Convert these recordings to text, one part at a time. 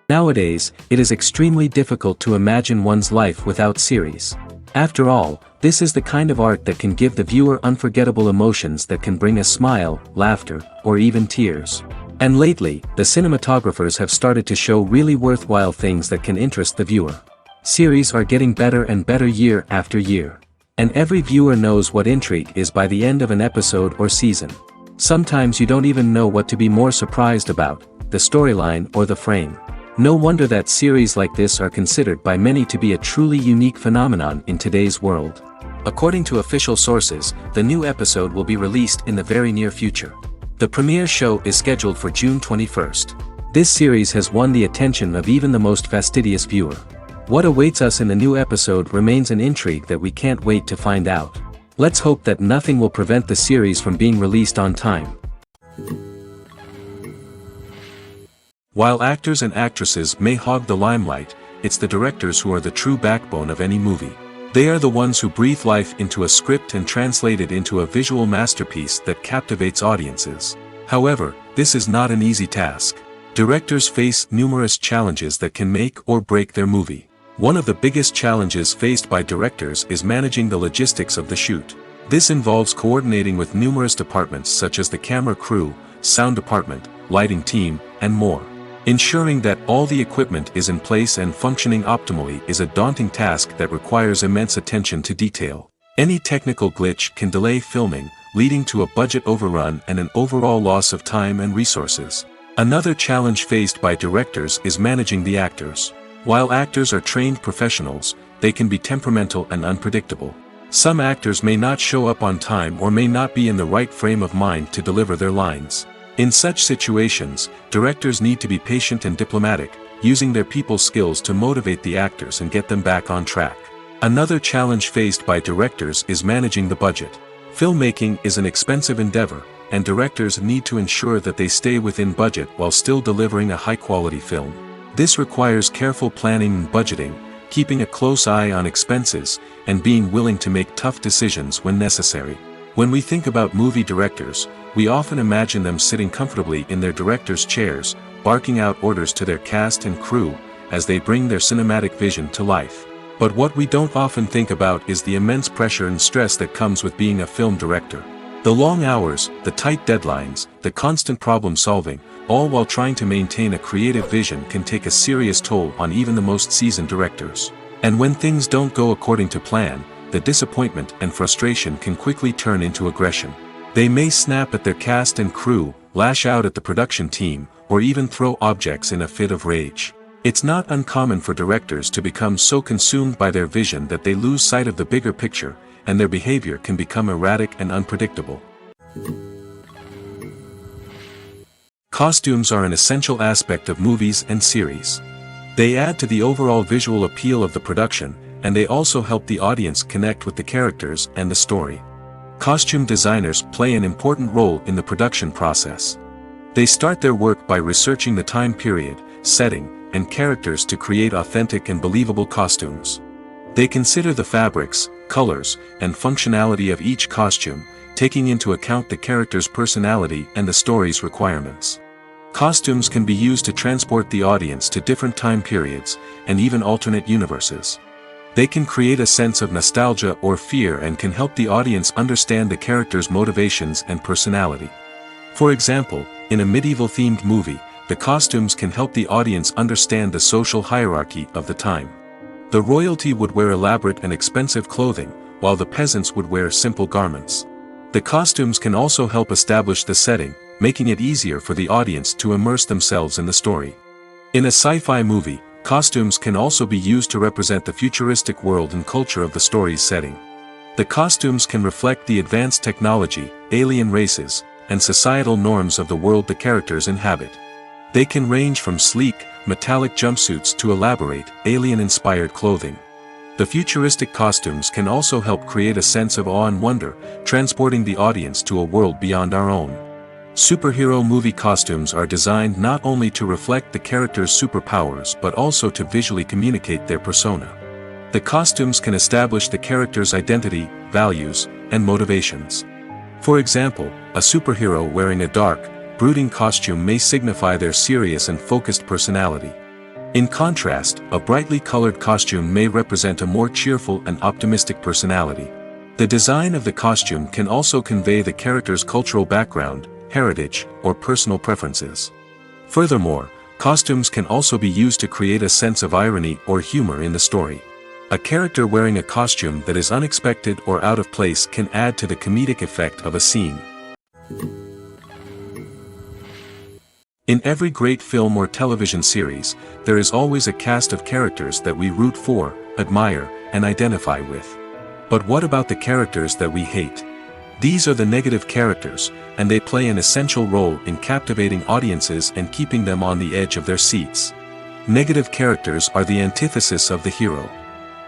Nowadays, it is extremely difficult to imagine one's life without series. After all, this is the kind of art that can give the viewer unforgettable emotions that can bring a smile, laughter, or even tears. And lately, the cinematographers have started to show really worthwhile things that can interest the viewer. Series are getting better and better year after year. And every viewer knows what intrigue is by the end of an episode or season. Sometimes you don't even know what to be more surprised about, the storyline or the frame. No wonder that series like this are considered by many to be a truly unique phenomenon in today's world. According to official sources, the new episode will be released in the very near future. The premiere show is scheduled for June 21st. This series has won the attention of even the most fastidious viewer. What awaits us in the new episode remains an intrigue that we can't wait to find out. Let's hope that nothing will prevent the series from being released on time. While actors and actresses may hog the limelight, it's the directors who are the true backbone of any movie. They are the ones who breathe life into a script and translate it into a visual masterpiece that captivates audiences. However, this is not an easy task. Directors face numerous challenges that can make or break their movie. One of the biggest challenges faced by directors is managing the logistics of the shoot. This involves coordinating with numerous departments such as the camera crew, sound department, lighting team, and more. Ensuring that all the equipment is in place and functioning optimally is a daunting task that requires immense attention to detail. Any technical glitch can delay filming, leading to a budget overrun and an overall loss of time and resources. Another challenge faced by directors is managing the actors. While actors are trained professionals, they can be temperamental and unpredictable. Some actors may not show up on time or may not be in the right frame of mind to deliver their lines. In such situations, directors need to be patient and diplomatic, using their people skills to motivate the actors and get them back on track. Another challenge faced by directors is managing the budget. Filmmaking is an expensive endeavor, and directors need to ensure that they stay within budget while still delivering a high-quality film. This requires careful planning and budgeting, keeping a close eye on expenses, and being willing to make tough decisions when necessary. When we think about movie directors, we often imagine them sitting comfortably in their director's chairs, barking out orders to their cast and crew, as they bring their cinematic vision to life. But what we don't often think about is the immense pressure and stress that comes with being a film director. The long hours, the tight deadlines, the constant problem solving, all while trying to maintain a creative vision can take a serious toll on even the most seasoned directors. And when things don't go according to plan, the disappointment and frustration can quickly turn into aggression. They may snap at their cast and crew, lash out at the production team, or even throw objects in a fit of rage. It's not uncommon for directors to become so consumed by their vision that they lose sight of the bigger picture, and their behavior can become erratic and unpredictable. Costumes are an essential aspect of movies and series. They add to the overall visual appeal of the production, and they also help the audience connect with the characters and the story. Costume designers play an important role in the production process. They start their work by researching the time period, setting, and characters to create authentic and believable costumes. They consider the fabrics, colors, and functionality of each costume, taking into account the character's personality and the story's requirements. Costumes can be used to transport the audience to different time periods, and even alternate universes. They can create a sense of nostalgia or fear and can help the audience understand the character's motivations and personality. For example, in a medieval-themed movie, the costumes can help the audience understand the social hierarchy of the time. The royalty would wear elaborate and expensive clothing, while the peasants would wear simple garments. The costumes can also help establish the setting, making it easier for the audience to immerse themselves in the story. In a sci-fi movie, costumes can also be used to represent the futuristic world and culture of the story's setting. The costumes can reflect the advanced technology, alien races, and societal norms of the world the characters inhabit. They can range from sleek, metallic jumpsuits to elaborate, alien-inspired clothing. The futuristic costumes can also help create a sense of awe and wonder, transporting the audience to a world beyond our own. Superhero movie costumes are designed not only to reflect the character's superpowers but also to visually communicate their persona. The costumes can establish the character's identity, values, and motivations. For example, a superhero wearing a dark, brooding costume may signify their serious and focused personality. In contrast, a brightly colored costume may represent a more cheerful and optimistic personality. The design of the costume can also convey the character's cultural background, heritage, or personal preferences. Furthermore, costumes can also be used to create a sense of irony or humor in the story. A character wearing a costume that is unexpected or out of place can add to the comedic effect of a scene. In every great film or television series, there is always a cast of characters that we root for, admire, and identify with. But what about the characters that we hate? These are the negative characters, and they play an essential role in captivating audiences and keeping them on the edge of their seats. Negative characters are the antithesis of the hero.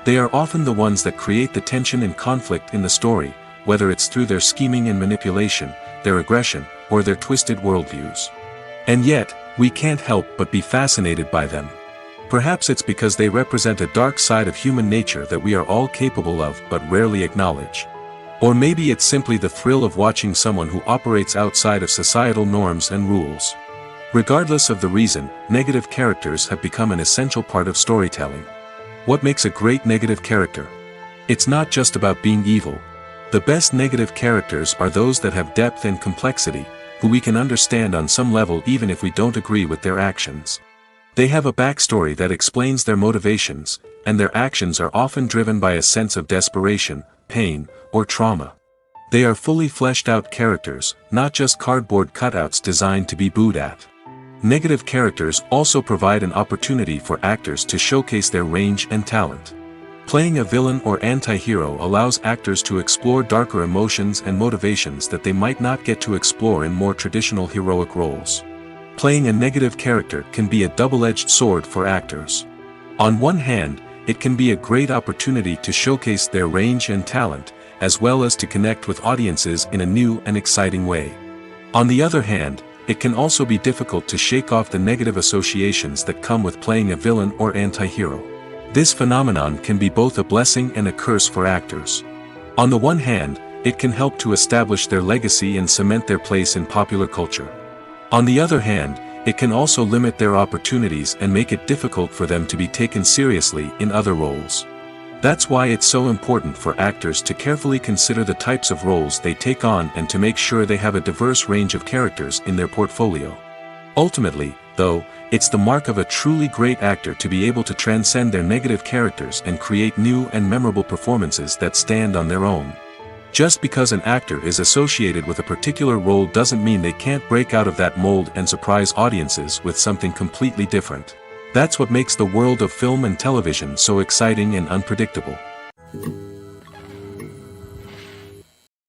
They are often the ones that create the tension and conflict in the story, whether it's through their scheming and manipulation, their aggression, or their twisted worldviews. And yet, we can't help but be fascinated by them. Perhaps it's because they represent a dark side of human nature that we are all capable of but rarely acknowledge. Or maybe it's simply the thrill of watching someone who operates outside of societal norms and rules. Regardless of the reason, negative characters have become an essential part of storytelling. What makes a great negative character? It's not just about being evil. The best negative characters are those that have depth and complexity, who we can understand on some level even if we don't agree with their actions. They have a backstory that explains their motivations, and their actions are often driven by a sense of desperation, pain, or trauma. They are fully fleshed out characters, not just cardboard cutouts designed to be booed at. Negative characters also provide an opportunity for actors to showcase their range and talent. Playing a villain or anti-hero allows actors to explore darker emotions and motivations that they might not get to explore in more traditional heroic roles. Playing a negative character can be a double-edged sword for actors. On one hand, it can be a great opportunity to showcase their range and talent, as well as to connect with audiences in a new and exciting way. On the other hand, it can also be difficult to shake off the negative associations that come with playing a villain or anti-hero. This phenomenon can be both a blessing and a curse for actors. On the one hand, it can help to establish their legacy and cement their place in popular culture. On the other hand, it can also limit their opportunities and make it difficult for them to be taken seriously in other roles. That's why it's so important for actors to carefully consider the types of roles they take on and to make sure they have a diverse range of characters in their portfolio. Ultimately, though, it's the mark of a truly great actor to be able to transcend their negative characters and create new and memorable performances that stand on their own. Just because an actor is associated with a particular role doesn't mean they can't break out of that mold and surprise audiences with something completely different. That's what makes the world of film and television so exciting and unpredictable.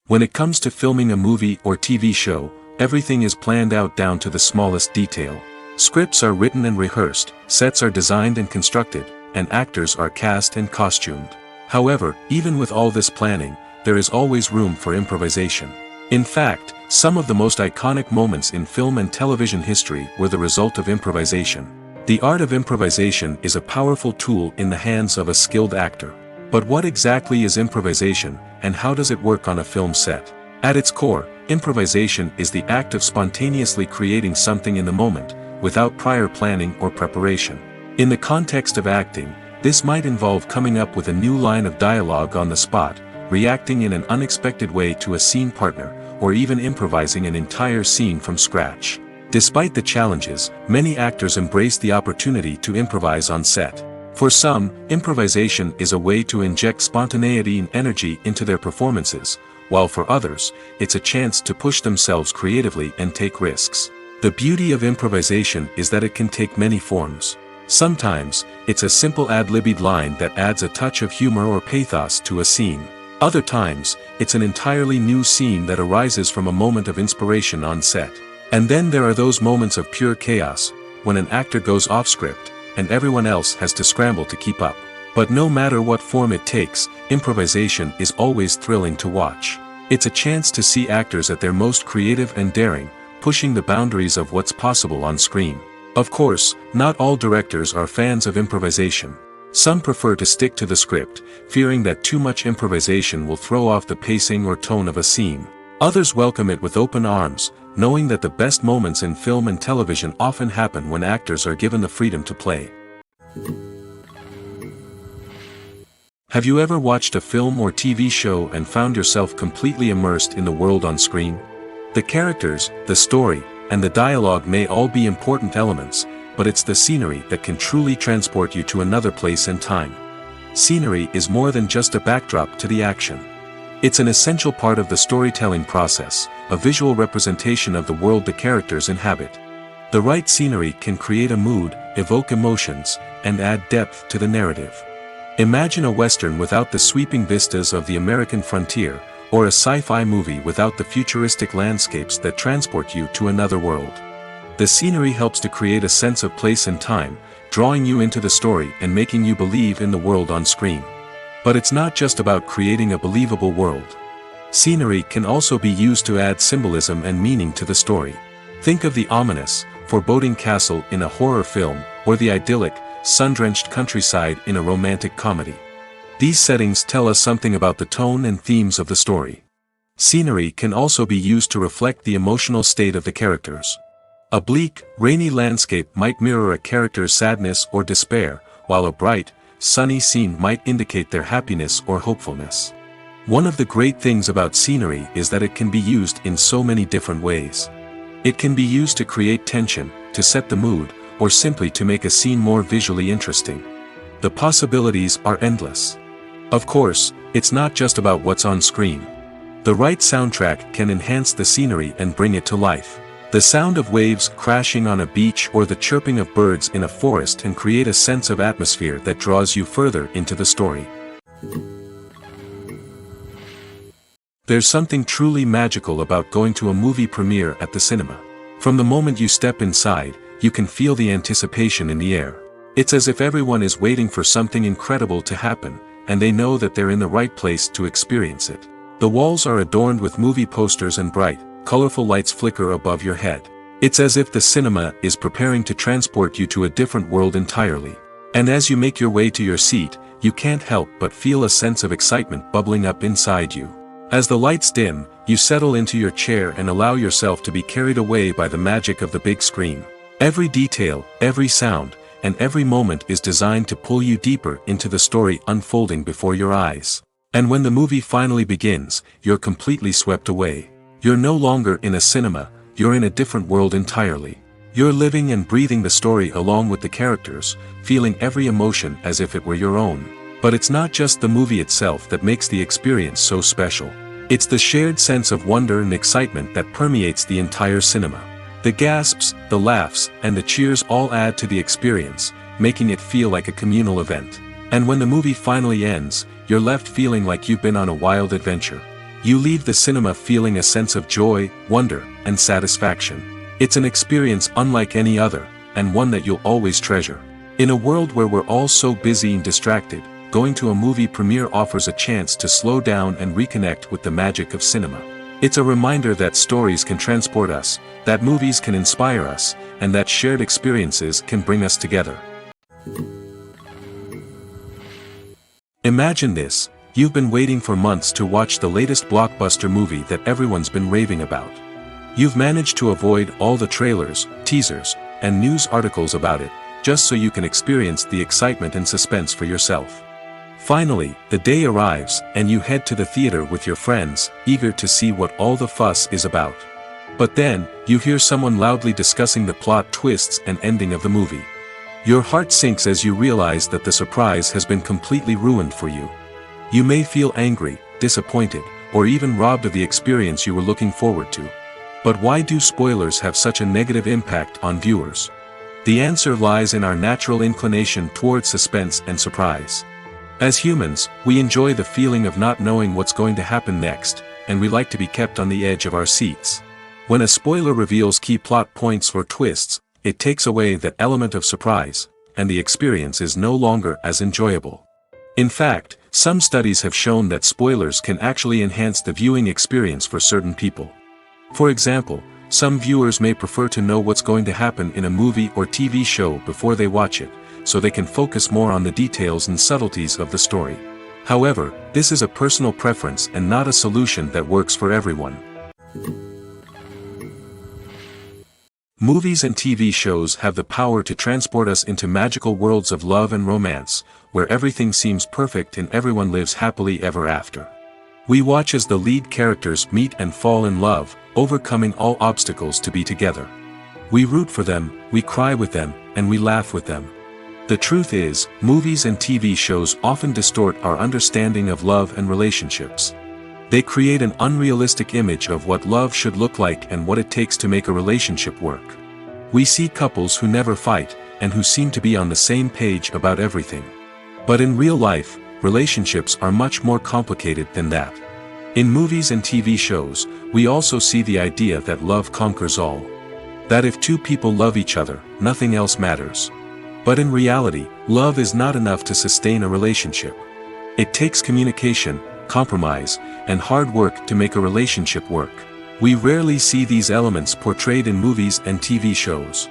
When it comes to filming a movie or TV show, everything is planned out down to the smallest detail. Scripts are written and rehearsed, sets are designed and constructed, and actors are cast and costumed. However, even with all this planning, there is always room for improvisation. In fact, some of the most iconic moments in film and television history were the result of improvisation. The art of improvisation is a powerful tool in the hands of a skilled actor. But what exactly is improvisation, and how does it work on a film set? At its core, improvisation is the act of spontaneously creating something in the moment, without prior planning or preparation. In the context of acting, this might involve coming up with a new line of dialogue on the spot, reacting in an unexpected way to a scene partner, or even improvising an entire scene from scratch. Despite the challenges, many actors embrace the opportunity to improvise on set. For some, improvisation is a way to inject spontaneity and energy into their performances, while for others, it's a chance to push themselves creatively and take risks. The beauty of improvisation is that it can take many forms. Sometimes, it's a simple ad-libbed line that adds a touch of humor or pathos to a scene. Other times, it's an entirely new scene that arises from a moment of inspiration on set. And then there are those moments of pure chaos, when an actor goes off script, and everyone else has to scramble to keep up. But no matter what form it takes, improvisation is always thrilling to watch. It's a chance to see actors at their most creative and daring, pushing the boundaries of what's possible on screen. Of course, not all directors are fans of improvisation. Some prefer to stick to the script, fearing that too much improvisation will throw off the pacing or tone of a scene. Others welcome it with open arms, knowing that the best moments in film and television often happen when actors are given the freedom to play. Have you ever watched a film or TV show and found yourself completely immersed in the world on screen? The characters, the story, and the dialogue may all be important elements, but it's the scenery that can truly transport you to another place and time. Scenery is more than just a backdrop to the action. It's an essential part of the storytelling process, a visual representation of the world the characters inhabit. The right scenery can create a mood, evoke emotions, and add depth to the narrative. Imagine a western without the sweeping vistas of the American frontier, or a sci-fi movie without the futuristic landscapes that transport you to another world. The scenery helps to create a sense of place and time, drawing you into the story and making you believe in the world on screen. But it's not just about creating a believable world. Scenery can also be used to add symbolism and meaning to the story. Think of the ominous, foreboding castle in a horror film, or the idyllic, sun-drenched countryside in a romantic comedy. These settings tell us something about the tone and themes of the story. Scenery can also be used to reflect the emotional state of the characters. A bleak, rainy landscape might mirror a character's sadness or despair, while a bright, sunny scene might indicate their happiness or hopefulness. One of the great things about scenery is that it can be used in so many different ways. It can be used to create tension, to set the mood, or simply to make a scene more visually interesting. The possibilities are endless. Of course, it's not just about what's on screen. The right soundtrack can enhance the scenery and bring it to life. The sound of waves crashing on a beach or the chirping of birds in a forest can create a sense of atmosphere that draws you further into the story. There's something truly magical about going to a movie premiere at the cinema. From the moment you step inside, you can feel the anticipation in the air. It's as if everyone is waiting for something incredible to happen, and they know that they're in the right place to experience it. The walls are adorned with movie posters and bright, colorful lights flicker above your head. It's as if the cinema is preparing to transport you to a different world entirely. And as you make your way to your seat, you can't help but feel a sense of excitement bubbling up inside you. As the lights dim, you settle into your chair and allow yourself to be carried away by the magic of the big screen. Every detail, every sound, and every moment is designed to pull you deeper into the story unfolding before your eyes. And when the movie finally begins, you're completely swept away. You're no longer in a cinema, you're in a different world entirely. You're living and breathing the story along with the characters, feeling every emotion as if it were your own. But it's not just the movie itself that makes the experience so special. It's the shared sense of wonder and excitement that permeates the entire cinema. The gasps, the laughs, and the cheers all add to the experience, making it feel like a communal event. And when the movie finally ends, you're left feeling like you've been on a wild adventure. You leave the cinema feeling a sense of joy, wonder, and satisfaction. It's an experience unlike any other, and one that you'll always treasure. In a world where we're all so busy and distracted, going to a movie premiere offers a chance to slow down and reconnect with the magic of cinema. It's a reminder that stories can transport us, that movies can inspire us, and that shared experiences can bring us together. Imagine this. You've been waiting for months to watch the latest blockbuster movie that everyone's been raving about. You've managed to avoid all the trailers, teasers, and news articles about it, just so you can experience the excitement and suspense for yourself. Finally, the day arrives, and you head to the theater with your friends, eager to see what all the fuss is about. But then, you hear someone loudly discussing the plot twists and ending of the movie. Your heart sinks as you realize that the surprise has been completely ruined for you. You may feel angry, disappointed, or even robbed of the experience you were looking forward to. But why do spoilers have such a negative impact on viewers? The answer lies in our natural inclination towards suspense and surprise. As humans, we enjoy the feeling of not knowing what's going to happen next, and we like to be kept on the edge of our seats. When a spoiler reveals key plot points or twists, it takes away that element of surprise, and the experience is no longer as enjoyable. In fact, some studies have shown that spoilers can actually enhance the viewing experience for certain people. For example, some viewers may prefer to know what's going to happen in a movie or TV show before they watch it, so they can focus more on the details and subtleties of the story. However, this is a personal preference and not a solution that works for everyone. Movies and TV shows have the power to transport us into magical worlds of love and romance, where everything seems perfect and everyone lives happily ever after. We watch as the lead characters meet and fall in love, overcoming all obstacles to be together. We root for them, we cry with them, and we laugh with them. The truth is, movies and TV shows often distort our understanding of love and relationships. They create an unrealistic image of what love should look like and what it takes to make a relationship work. We see couples who never fight, and who seem to be on the same page about everything. But in real life, relationships are much more complicated than that. In movies and TV shows, we also see the idea that love conquers all. That if two people love each other, nothing else matters. But in reality, love is not enough to sustain a relationship. It takes communication, compromise, and hard work to make a relationship work. We rarely see these elements portrayed in movies and TV shows.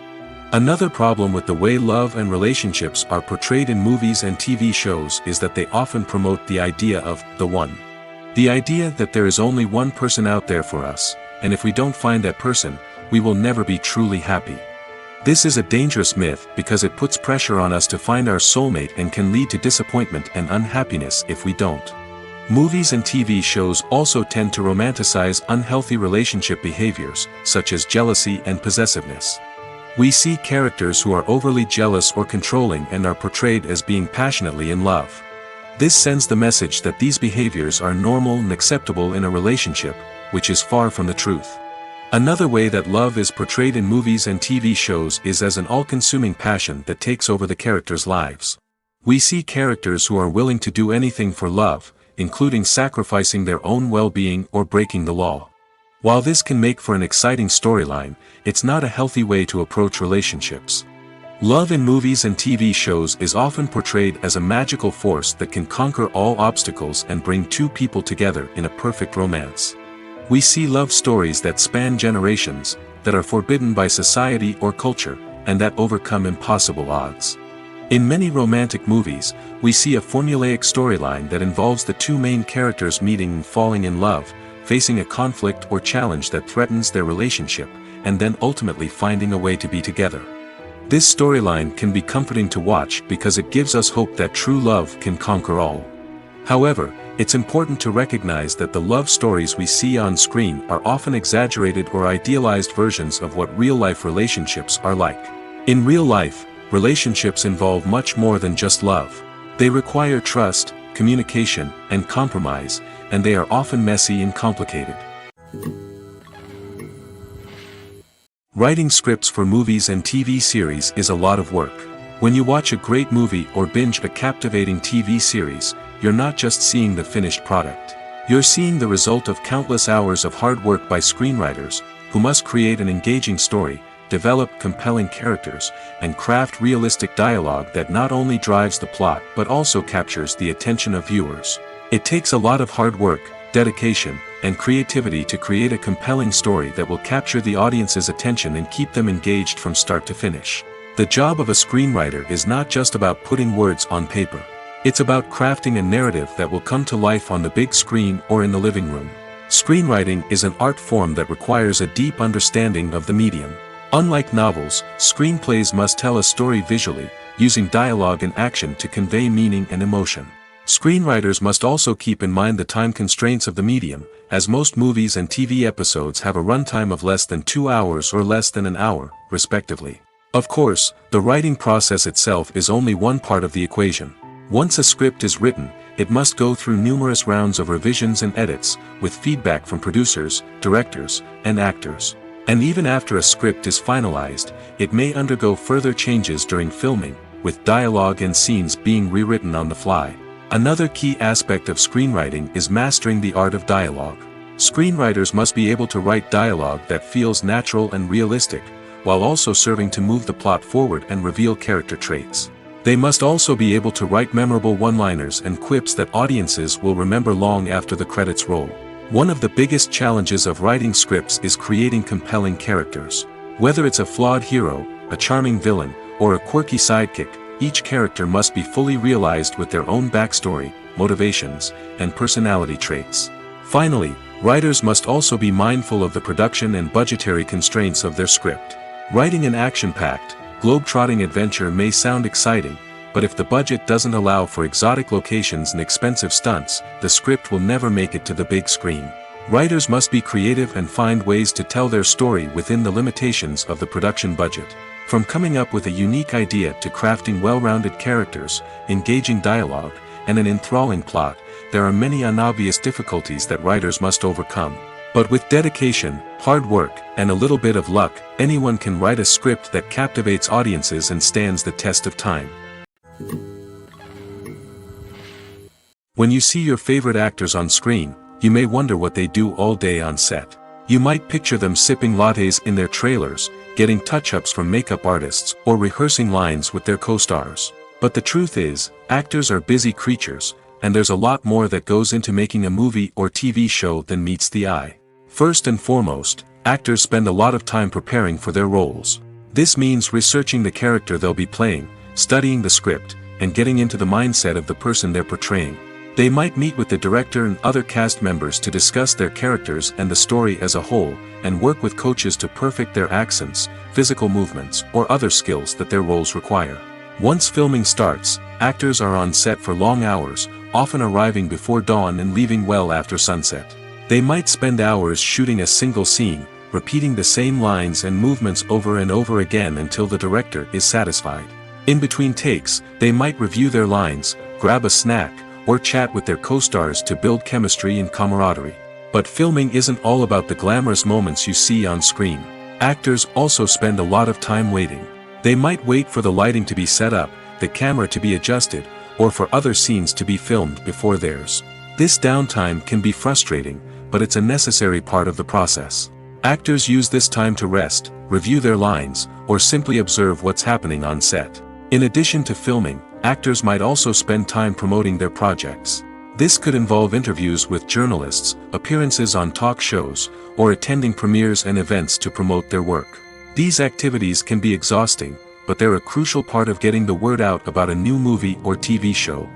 Another problem with the way love and relationships are portrayed in movies and TV shows is that they often promote the idea of the one. The idea that there is only one person out there for us, and if we don't find that person, we will never be truly happy. This is a dangerous myth because it puts pressure on us to find our soulmate and can lead to disappointment and unhappiness if we don't. Movies and TV shows also tend to romanticize unhealthy relationship behaviors, such as jealousy and possessiveness. We see characters who are overly jealous or controlling and are portrayed as being passionately in love. This sends the message that these behaviors are normal and acceptable in a relationship, which is far from the truth. Another way that love is portrayed in movies and TV shows is as an all-consuming passion that takes over the characters' lives. We see characters who are willing to do anything for love, including sacrificing their own well-being or breaking the law. While this can make for an exciting storyline, it's not a healthy way to approach relationships. Love in movies and TV shows is often portrayed as a magical force that can conquer all obstacles and bring two people together in a perfect romance. We see love stories that span generations, that are forbidden by society or culture, and that overcome impossible odds. In many romantic movies, we see a formulaic storyline that involves the two main characters meeting and falling in love, facing a conflict or challenge that threatens their relationship, and then ultimately finding a way to be together. This storyline can be comforting to watch because it gives us hope that true love can conquer all. However, it's important to recognize that the love stories we see on screen are often exaggerated or idealized versions of what real-life relationships are like. In real life, relationships involve much more than just love. They require trust, communication, and compromise, and they are often messy and complicated. Writing scripts for movies and TV series is a lot of work. When you watch a great movie or binge a captivating TV series, you're not just seeing the finished product. You're seeing the result of countless hours of hard work by screenwriters, who must create an engaging story, develop compelling characters, and craft realistic dialogue that not only drives the plot but also captures the attention of viewers. It takes a lot of hard work, dedication, and creativity to create a compelling story that will capture the audience's attention and keep them engaged from start to finish. The job of a screenwriter is not just about putting words on paper. It's about crafting a narrative that will come to life on the big screen or in the living room. Screenwriting is an art form that requires a deep understanding of the medium. Unlike novels, screenplays must tell a story visually, using dialogue and action to convey meaning and emotion. Screenwriters must also keep in mind the time constraints of the medium, as most movies and TV episodes have a runtime of less than 2 hours or less than an hour, respectively. Of course, the writing process itself is only one part of the equation. Once a script is written, it must go through numerous rounds of revisions and edits, with feedback from producers, directors, and actors. And even after a script is finalized, it may undergo further changes during filming, with dialogue and scenes being rewritten on the fly. Another key aspect of screenwriting is mastering the art of dialogue. Screenwriters must be able to write dialogue that feels natural and realistic, while also serving to move the plot forward and reveal character traits. They must also be able to write memorable one-liners and quips that audiences will remember long after the credits roll. One of the biggest challenges of writing scripts is creating compelling characters. Whether it's a flawed hero, a charming villain, or a quirky sidekick, each character must be fully realized with their own backstory, motivations, and personality traits. Finally, writers must also be mindful of the production and budgetary constraints of their script. Writing an action-packed, globe-trotting adventure may sound exciting, but if the budget doesn't allow for exotic locations and expensive stunts, the script will never make it to the big screen. Writers must be creative and find ways to tell their story within the limitations of the production budget. From coming up with a unique idea to crafting well-rounded characters, engaging dialogue, and an enthralling plot, there are many unobvious difficulties that writers must overcome. But with dedication, hard work, and a little bit of luck, anyone can write a script that captivates audiences and stands the test of time. When you see your favorite actors on screen, you may wonder what they do all day on set. You might picture them sipping lattes in their trailers, getting touch-ups from makeup artists, or rehearsing lines with their co-stars. But the truth is, actors are busy creatures, and there's a lot more that goes into making a movie or TV show than meets the eye. First and foremost, actors spend a lot of time preparing for their roles. This means researching the character they'll be playing, studying the script, and getting into the mindset of the person they're portraying. They might meet with the director and other cast members to discuss their characters and the story as a whole, and work with coaches to perfect their accents, physical movements, or other skills that their roles require. Once filming starts, actors are on set for long hours, often arriving before dawn and leaving well after sunset. They might spend hours shooting a single scene, repeating the same lines and movements over and over again until the director is satisfied. In between takes, they might review their lines, grab a snack, or chat with their co-stars to build chemistry and camaraderie. But filming isn't all about the glamorous moments you see on screen. Actors also spend a lot of time waiting. They might wait for the lighting to be set up, the camera to be adjusted, or for other scenes to be filmed before theirs. This downtime can be frustrating, but it's a necessary part of the process. Actors use this time to rest, review their lines, or simply observe what's happening on set. In addition to filming, actors might also spend time promoting their projects. This could involve interviews with journalists, appearances on talk shows, or attending premieres and events to promote their work. These activities can be exhausting, but they're a crucial part of getting the word out about a new movie or TV show.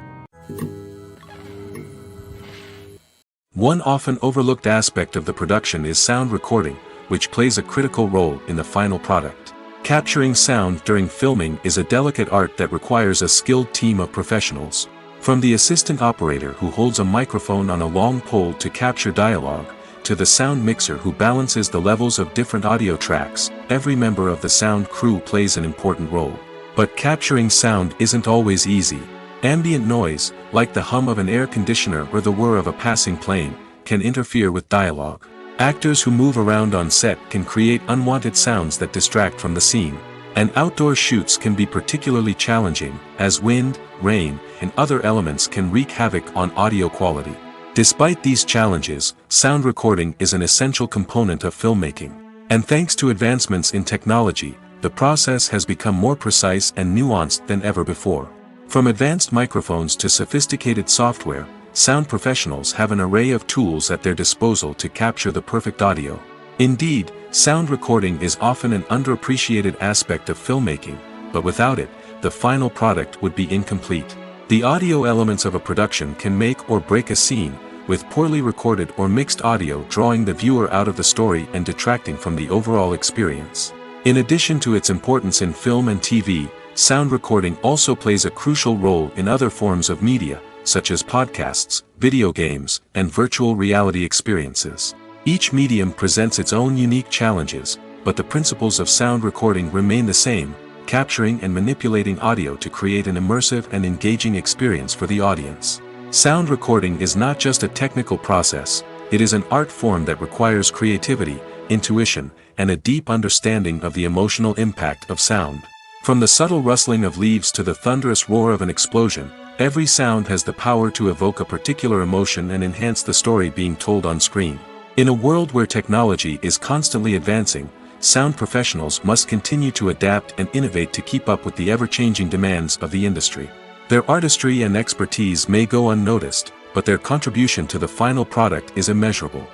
One often overlooked aspect of the production is sound recording, which plays a critical role in the final product. Capturing sound during filming is a delicate art that requires a skilled team of professionals. From the assistant operator who holds a microphone on a long pole to capture dialogue, to the sound mixer who balances the levels of different audio tracks, every member of the sound crew plays an important role. But capturing sound isn't always easy. Ambient noise, like the hum of an air conditioner or the whir of a passing plane, can interfere with dialogue. Actors who move around on set can create unwanted sounds that distract from the scene. And outdoor shoots can be particularly challenging, as wind, rain, and other elements can wreak havoc on audio quality. Despite these challenges, sound recording is an essential component of filmmaking. And thanks to advancements in technology, the process has become more precise and nuanced than ever before. From advanced microphones to sophisticated software, sound professionals have an array of tools at their disposal to capture the perfect audio. Indeed, sound recording is often an underappreciated aspect of filmmaking, but without it, the final product would be incomplete. The audio elements of a production can make or break a scene, with poorly recorded or mixed audio drawing the viewer out of the story and detracting from the overall experience. In addition to its importance in film and TV, sound recording also plays a crucial role in other forms of media, such as podcasts, video games, and virtual reality experiences. Each medium presents its own unique challenges, but the principles of sound recording remain the same, capturing and manipulating audio to create an immersive and engaging experience for the audience. Sound recording is not just a technical process, it is an art form that requires creativity, intuition, and a deep understanding of the emotional impact of sound. From the subtle rustling of leaves to the thunderous roar of an explosion, every sound has the power to evoke a particular emotion and enhance the story being told on screen. In a world where technology is constantly advancing, sound professionals must continue to adapt and innovate to keep up with the ever-changing demands of the industry. Their artistry and expertise may go unnoticed, but their contribution to the final product is immeasurable.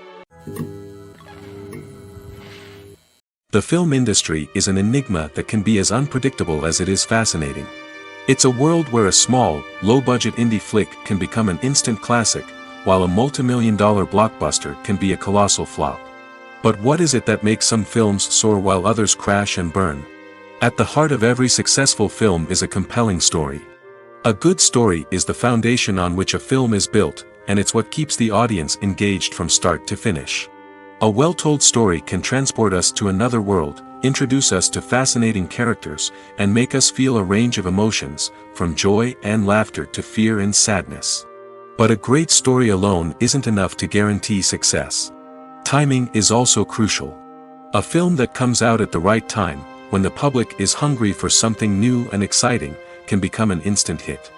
The film industry is an enigma that can be as unpredictable as it is fascinating. It's a world where a small, low-budget indie flick can become an instant classic, while a multi-million-dollar blockbuster can be a colossal flop. But what is it that makes some films soar while others crash and burn? At the heart of every successful film is a compelling story. A good story is the foundation on which a film is built, and it's what keeps the audience engaged from start to finish. A well-told story can transport us to another world, introduce us to fascinating characters, and make us feel a range of emotions, from joy and laughter to fear and sadness. But a great story alone isn't enough to guarantee success. Timing is also crucial. A film that comes out at the right time, when the public is hungry for something new and exciting, can become an instant hit.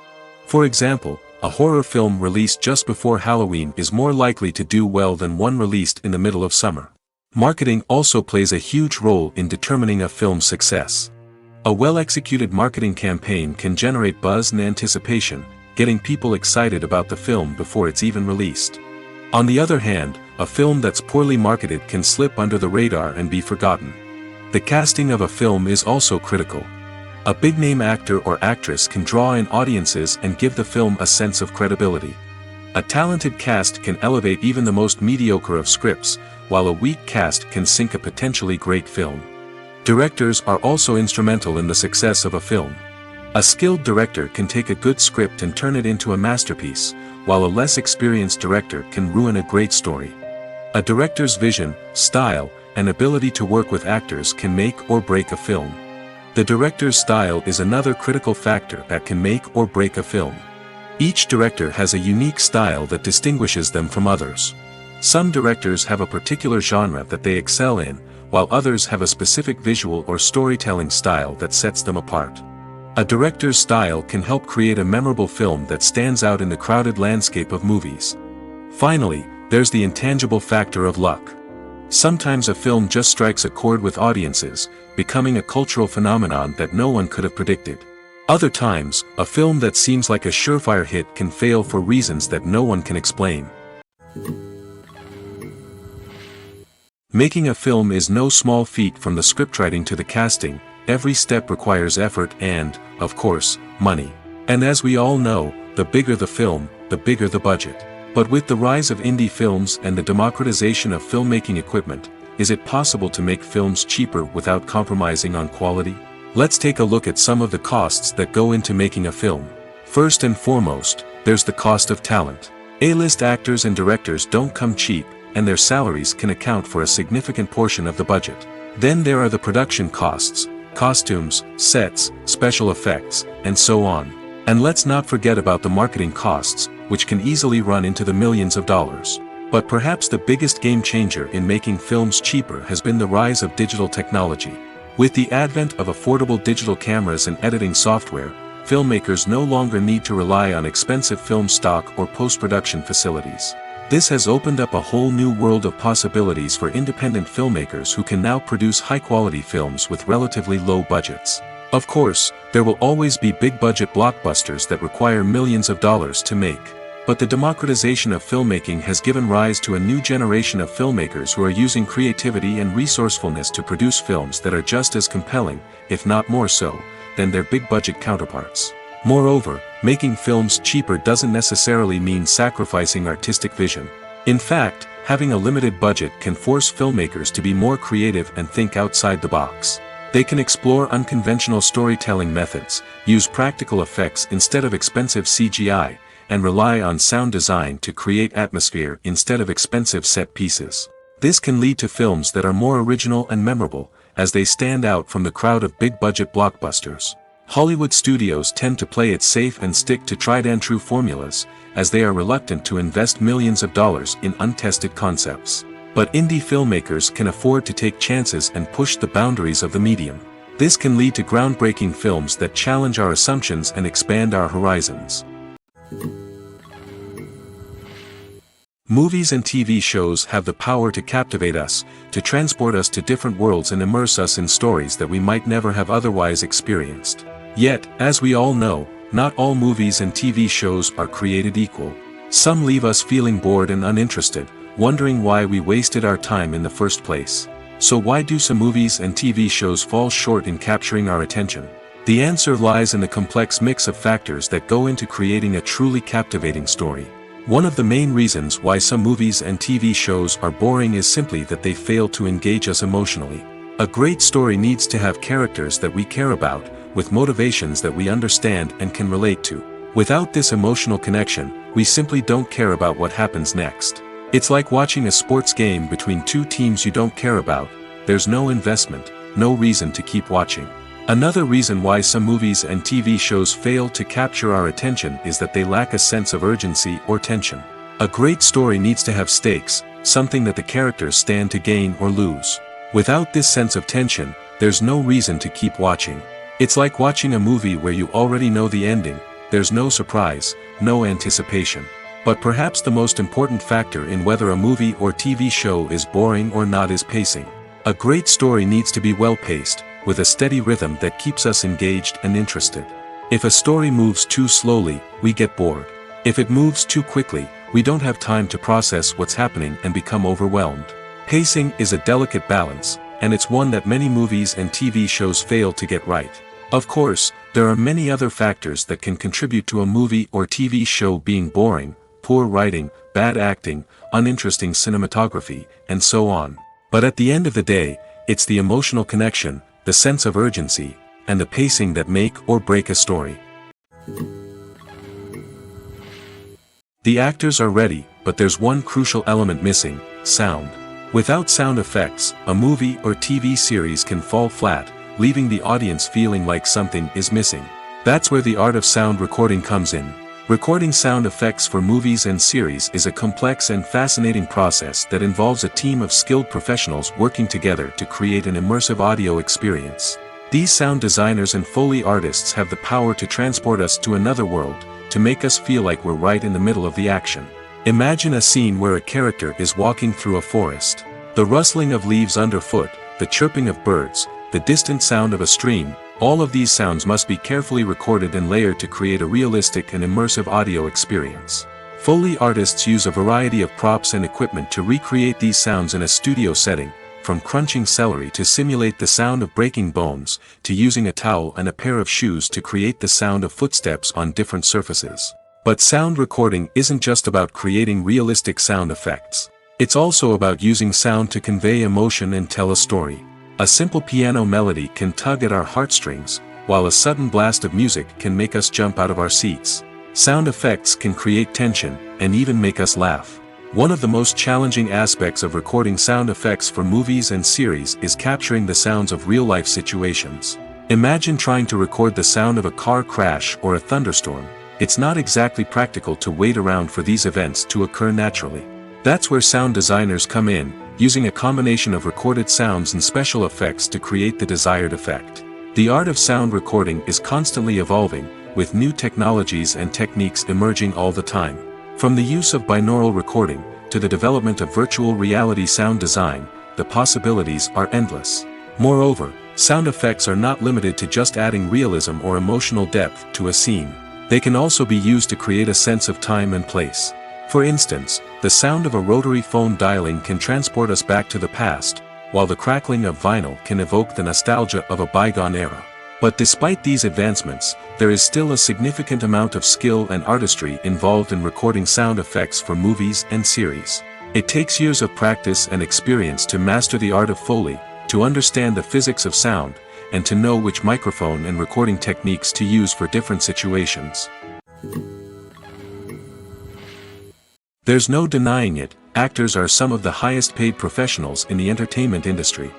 For example, a horror film released just before Halloween is more likely to do well than one released in the middle of summer. Marketing also plays a huge role in determining a film's success. A well-executed marketing campaign can generate buzz and anticipation, getting people excited about the film before it's even released. On the other hand, a film that's poorly marketed can slip under the radar and be forgotten. The casting of a film is also critical. A big-name actor or actress can draw in audiences and give the film a sense of credibility. A talented cast can elevate even the most mediocre of scripts, while a weak cast can sink a potentially great film. Directors are also instrumental in the success of a film. A skilled director can take a good script and turn it into a masterpiece, while a less experienced director can ruin a great story. A director's vision, style, and ability to work with actors can make or break a film. The director's style is another critical factor that can make or break a film. Each director has a unique style that distinguishes them from others. Some directors have a particular genre that they excel in, while others have a specific visual or storytelling style that sets them apart. A director's style can help create a memorable film that stands out in the crowded landscape of movies. Finally, there's the intangible factor of luck. Sometimes a film just strikes a chord with audiences, becoming a cultural phenomenon that no one could have predicted. Other times, a film that seems like a surefire hit can fail for reasons that no one can explain. Making a film is no small feat. From the scriptwriting to the casting, every step requires effort and, of course, money. And as we all know, the bigger the film, the bigger the budget. But with the rise of indie films and the democratization of filmmaking equipment, is it possible to make films cheaper without compromising on quality? Let's take a look at some of the costs that go into making a film. First and foremost, there's the cost of talent. A-list actors and directors don't come cheap, and their salaries can account for a significant portion of the budget. Then there are the production costs, costumes, sets, special effects, and so on. And let's not forget about the marketing costs, which can easily run into the millions of dollars. But perhaps the biggest game changer in making films cheaper has been the rise of digital technology. With the advent of affordable digital cameras and editing software, filmmakers no longer need to rely on expensive film stock or post-production facilities. This has opened up a whole new world of possibilities for independent filmmakers who can now produce high-quality films with relatively low budgets. Of course, there will always be big-budget blockbusters that require millions of dollars to make. But the democratization of filmmaking has given rise to a new generation of filmmakers who are using creativity and resourcefulness to produce films that are just as compelling, if not more so, than their big-budget counterparts. Moreover, making films cheaper doesn't necessarily mean sacrificing artistic vision. In fact, having a limited budget can force filmmakers to be more creative and think outside the box. They can explore unconventional storytelling methods, use practical effects instead of expensive CGI, and rely on sound design to create atmosphere instead of expensive set pieces. This can lead to films that are more original and memorable, as they stand out from the crowd of big-budget blockbusters. Hollywood studios tend to play it safe and stick to tried-and-true formulas, as they are reluctant to invest millions of dollars in untested concepts. But indie filmmakers can afford to take chances and push the boundaries of the medium. This can lead to groundbreaking films that challenge our assumptions and expand our horizons. Movies and TV shows have the power to captivate us, to transport us to different worlds and immerse us in stories that we might never have otherwise experienced. Yet, as we all know, not all movies and TV shows are created equal. Some leave us feeling bored and uninterested, wondering why we wasted our time in the first place. So why do some movies and TV shows fall short in capturing our attention? The answer lies in the complex mix of factors that go into creating a truly captivating story. One of the main reasons why some movies and TV shows are boring is simply that they fail to engage us emotionally. A great story needs to have characters that we care about, with motivations that we understand and can relate to. Without this emotional connection, we simply don't care about what happens next. It's like watching a sports game between two teams you don't care about. There's no investment, no reason to keep watching. Another reason why some movies and TV shows fail to capture our attention is that they lack a sense of urgency or tension. A great story needs to have stakes, something that the characters stand to gain or lose. Without this sense of tension, there's no reason to keep watching. It's like watching a movie where you already know the ending. There's no surprise, no anticipation. But perhaps the most important factor in whether a movie or TV show is boring or not is pacing. A great story needs to be well-paced, with a steady rhythm that keeps us engaged and interested. If a story moves too slowly, we get bored. If it moves too quickly, we don't have time to process what's happening and become overwhelmed. Pacing is a delicate balance, and it's one that many movies and TV shows fail to get right. Of course, there are many other factors that can contribute to a movie or TV show being boring: poor writing, bad acting, uninteresting cinematography, and so on. But at the end of the day, it's the emotional connection, the sense of urgency, and the pacing that make or break a story. The actors are ready, but there's one crucial element missing: sound. Without sound effects, a movie or TV series can fall flat, leaving the audience feeling like something is missing. That's where the art of sound recording comes in. Recording sound effects for movies and series is a complex and fascinating process that involves a team of skilled professionals working together to create an immersive audio experience. These sound designers and Foley artists have the power to transport us to another world, to make us feel like we're right in the middle of the action. Imagine a scene where a character is walking through a forest. The rustling of leaves underfoot, the chirping of birds, the distant sound of a stream, all of these sounds must be carefully recorded and layered to create a realistic and immersive audio experience. Foley artists use a variety of props and equipment to recreate these sounds in a studio setting, from crunching celery to simulate the sound of breaking bones, to using a towel and a pair of shoes to create the sound of footsteps on different surfaces. But sound recording isn't just about creating realistic sound effects. It's also about using sound to convey emotion and tell a story. A simple piano melody can tug at our heartstrings, while a sudden blast of music can make us jump out of our seats. Sound effects can create tension, and even make us laugh. One of the most challenging aspects of recording sound effects for movies and series is capturing the sounds of real-life situations. Imagine trying to record the sound of a car crash or a thunderstorm. It's not exactly practical to wait around for these events to occur naturally. That's where sound designers come in, using a combination of recorded sounds and special effects to create the desired effect. The art of sound recording is constantly evolving, with new technologies and techniques emerging all the time. From the use of binaural recording, to the development of virtual reality sound design, the possibilities are endless. Moreover, sound effects are not limited to just adding realism or emotional depth to a scene. They can also be used to create a sense of time and place. For instance, the sound of a rotary phone dialing can transport us back to the past, while the crackling of vinyl can evoke the nostalgia of a bygone era. But despite these advancements, there is still a significant amount of skill and artistry involved in recording sound effects for movies and series. It takes years of practice and experience to master the art of Foley, to understand the physics of sound, and to know which microphone and recording techniques to use for different situations. There's no denying it, actors are some of the highest paid professionals in the entertainment industry.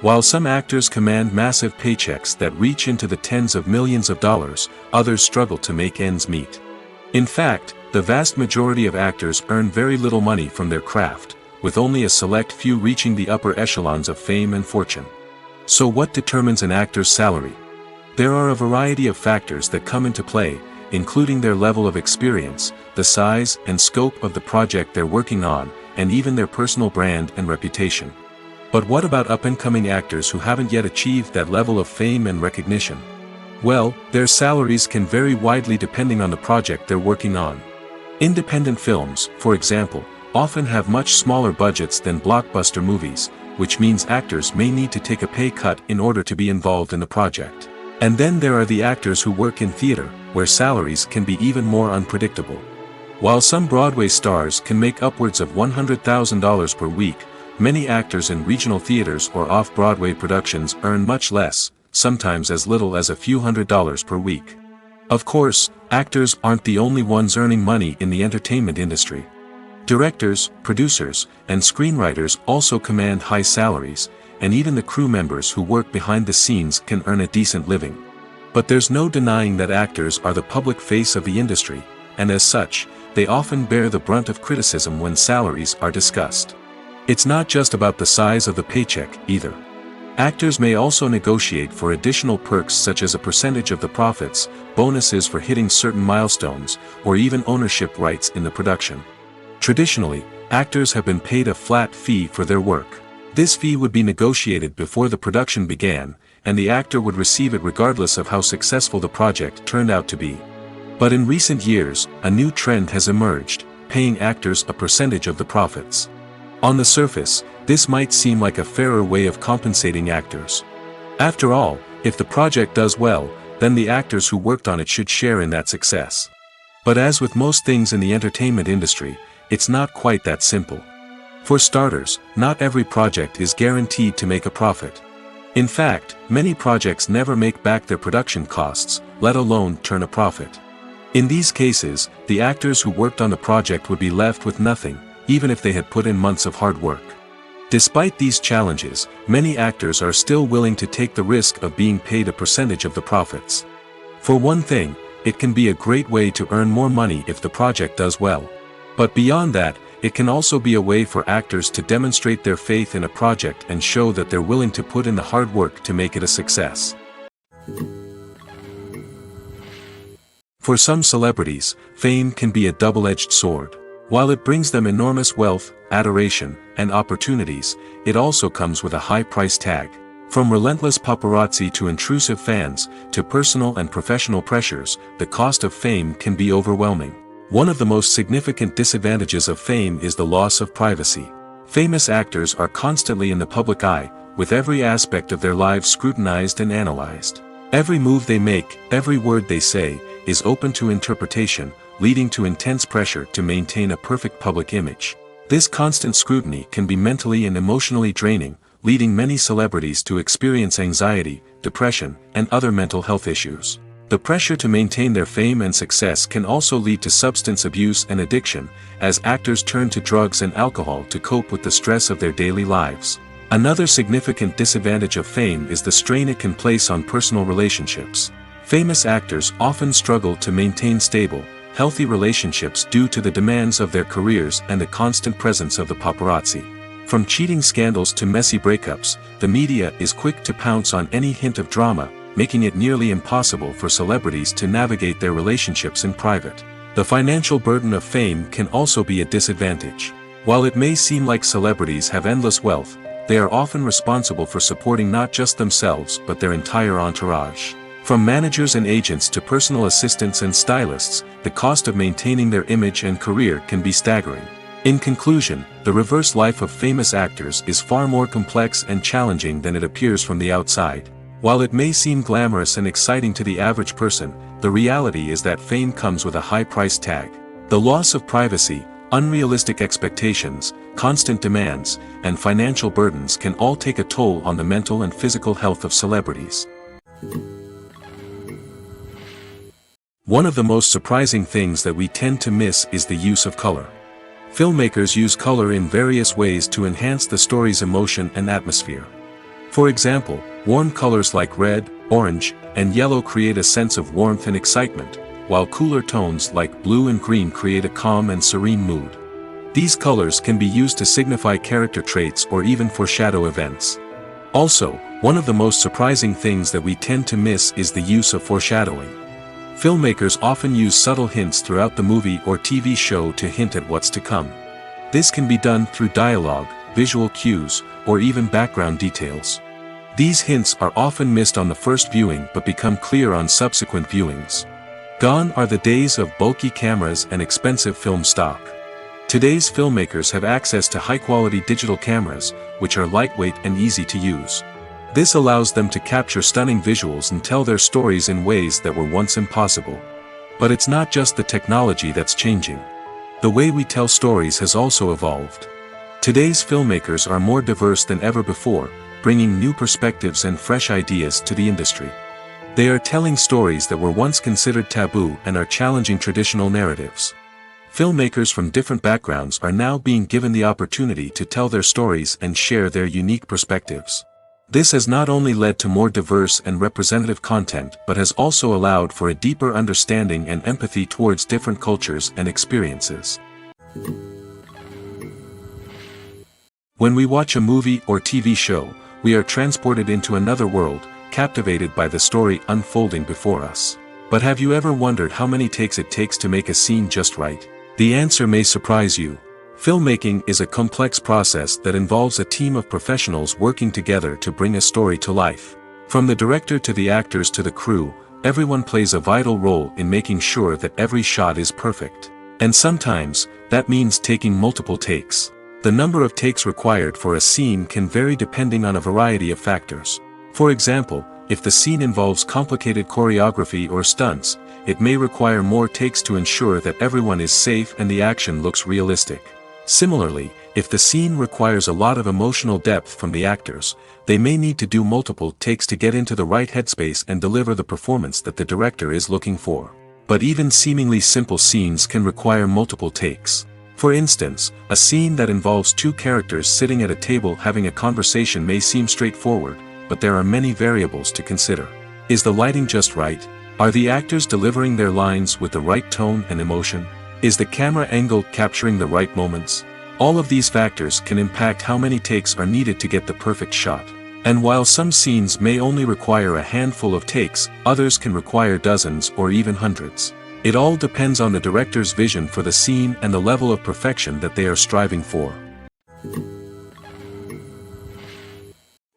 While some actors command massive paychecks that reach into the tens of millions of dollars, others struggle to make ends meet. In fact, the vast majority of actors earn very little money from their craft, with only a select few reaching the upper echelons of fame and fortune. So what determines an actor's salary? There are a variety of factors that come into play, including their level of experience, the size and scope of the project they're working on, and even their personal brand and reputation. But what about up-and-coming actors who haven't yet achieved that level of fame and recognition? Well, their salaries can vary widely depending on the project they're working on. Independent films, for example, often have much smaller budgets than blockbuster movies, which means actors may need to take a pay cut in order to be involved in the project. And then there are the actors who work in theater, where salaries can be even more unpredictable. While some Broadway stars can make upwards of $100,000 per week, many actors in regional theaters or off-Broadway productions earn much less, sometimes as little as a few $100s per week. Of course, actors aren't the only ones earning money in the entertainment industry. Directors, producers, and screenwriters also command high salaries, and even the crew members who work behind the scenes can earn a decent living. But there's no denying that actors are the public face of the industry, and as such, they often bear the brunt of criticism when salaries are discussed. It's not just about the size of the paycheck, either. Actors may also negotiate for additional perks such as a percentage of the profits, bonuses for hitting certain milestones, or even ownership rights in the production. Traditionally, actors have been paid a flat fee for their work. This fee would be negotiated before the production began, and the actor would receive it regardless of how successful the project turned out to be. But in recent years, a new trend has emerged, paying actors a percentage of the profits. On the surface, this might seem like a fairer way of compensating actors. After all, if the project does well, then the actors who worked on it should share in that success. But as with most things in the entertainment industry, it's not quite that simple. For starters, not every project is guaranteed to make a profit. In fact, many projects never make back their production costs, let alone turn a profit. In these cases, the actors who worked on the project would be left with nothing, even if they had put in months of hard work. Despite these challenges, many actors are still willing to take the risk of being paid a percentage of the profits. For one thing, it can be a great way to earn more money if the project does well. But beyond that, it can also be a way for actors to demonstrate their faith in a project and show that they're willing to put in the hard work to make it a success. For some celebrities, fame can be a double-edged sword. While it brings them enormous wealth, adoration, and opportunities, it also comes with a high price tag. From relentless paparazzi to intrusive fans, to personal and professional pressures, the cost of fame can be overwhelming. One of the most significant disadvantages of fame is the loss of privacy. Famous actors are constantly in the public eye, with every aspect of their lives scrutinized and analyzed. Every move they make, every word they say, is open to interpretation, leading to intense pressure to maintain a perfect public image. This constant scrutiny can be mentally and emotionally draining, leading many celebrities to experience anxiety, depression, and other mental health issues. The pressure to maintain their fame and success can also lead to substance abuse and addiction, as actors turn to drugs and alcohol to cope with the stress of their daily lives. Another significant disadvantage of fame is the strain it can place on personal relationships. Famous actors often struggle to maintain stable, healthy relationships due to the demands of their careers and the constant presence of the paparazzi. From cheating scandals to messy breakups, the media is quick to pounce on any hint of drama, making it nearly impossible for celebrities to navigate their relationships in private. The financial burden of fame can also be a disadvantage. While it may seem like celebrities have endless wealth, they are often responsible for supporting not just themselves but their entire entourage. From managers and agents to personal assistants and stylists, the cost of maintaining their image and career can be staggering. In conclusion, the reverse life of famous actors is far more complex and challenging than it appears from the outside. While it may seem glamorous and exciting to the average person, the reality is that fame comes with a high price tag. The loss of privacy, unrealistic expectations, constant demands, and financial burdens can all take a toll on the mental and physical health of celebrities. One of the most surprising things that we tend to miss is the use of color. Filmmakers use color in various ways to enhance the story's emotion and atmosphere. For example, warm colors like red, orange, and yellow create a sense of warmth and excitement, while cooler tones like blue and green create a calm and serene mood. These colors can be used to signify character traits or even foreshadow events. Also, one of the most surprising things that we tend to miss is the use of foreshadowing. Filmmakers often use subtle hints throughout the movie or TV show to hint at what's to come. This can be done through dialogue, visual cues, or even background details. These hints are often missed on the first viewing but become clear on subsequent viewings. Gone are the days of bulky cameras and expensive film stock. Today's filmmakers have access to high-quality digital cameras, which are lightweight and easy to use. This allows them to capture stunning visuals and tell their stories in ways that were once impossible. But it's not just the technology that's changing. the way we tell stories has also evolved. Today's filmmakers are more diverse than ever before, bringing new perspectives and fresh ideas to the industry. They are telling stories that were once considered taboo and are challenging traditional narratives. Filmmakers from different backgrounds are now being given the opportunity to tell their stories and share their unique perspectives. This has not only led to more diverse and representative content but has also allowed for a deeper understanding and empathy towards different cultures and experiences. When we watch a movie or TV show, we are transported into another world, captivated by the story unfolding before us. But have you ever wondered how many takes it takes to make a scene just right? The answer may surprise you. Filmmaking is a complex process that involves a team of professionals working together to bring a story to life. From the director to the actors to the crew, everyone plays a vital role in making sure that every shot is perfect. And sometimes, that means taking multiple takes. The number of takes required for a scene can vary depending on a variety of factors. For example, if the scene involves complicated choreography or stunts, it may require more takes to ensure that everyone is safe and the action looks realistic. Similarly, if the scene requires a lot of emotional depth from the actors, they may need to do multiple takes to get into the right headspace and deliver the performance that the director is looking for. But even seemingly simple scenes can require multiple takes. For instance, a scene that involves two characters sitting at a table having a conversation may seem straightforward, but there are many variables to consider. Is the lighting just right? Are the actors delivering their lines with the right tone and emotion? Is the camera angle capturing the right moments? All of these factors can impact how many takes are needed to get the perfect shot. And while some scenes may only require a handful of takes, others can require dozens or even hundreds. It all depends on the director's vision for the scene and the level of perfection that they are striving for.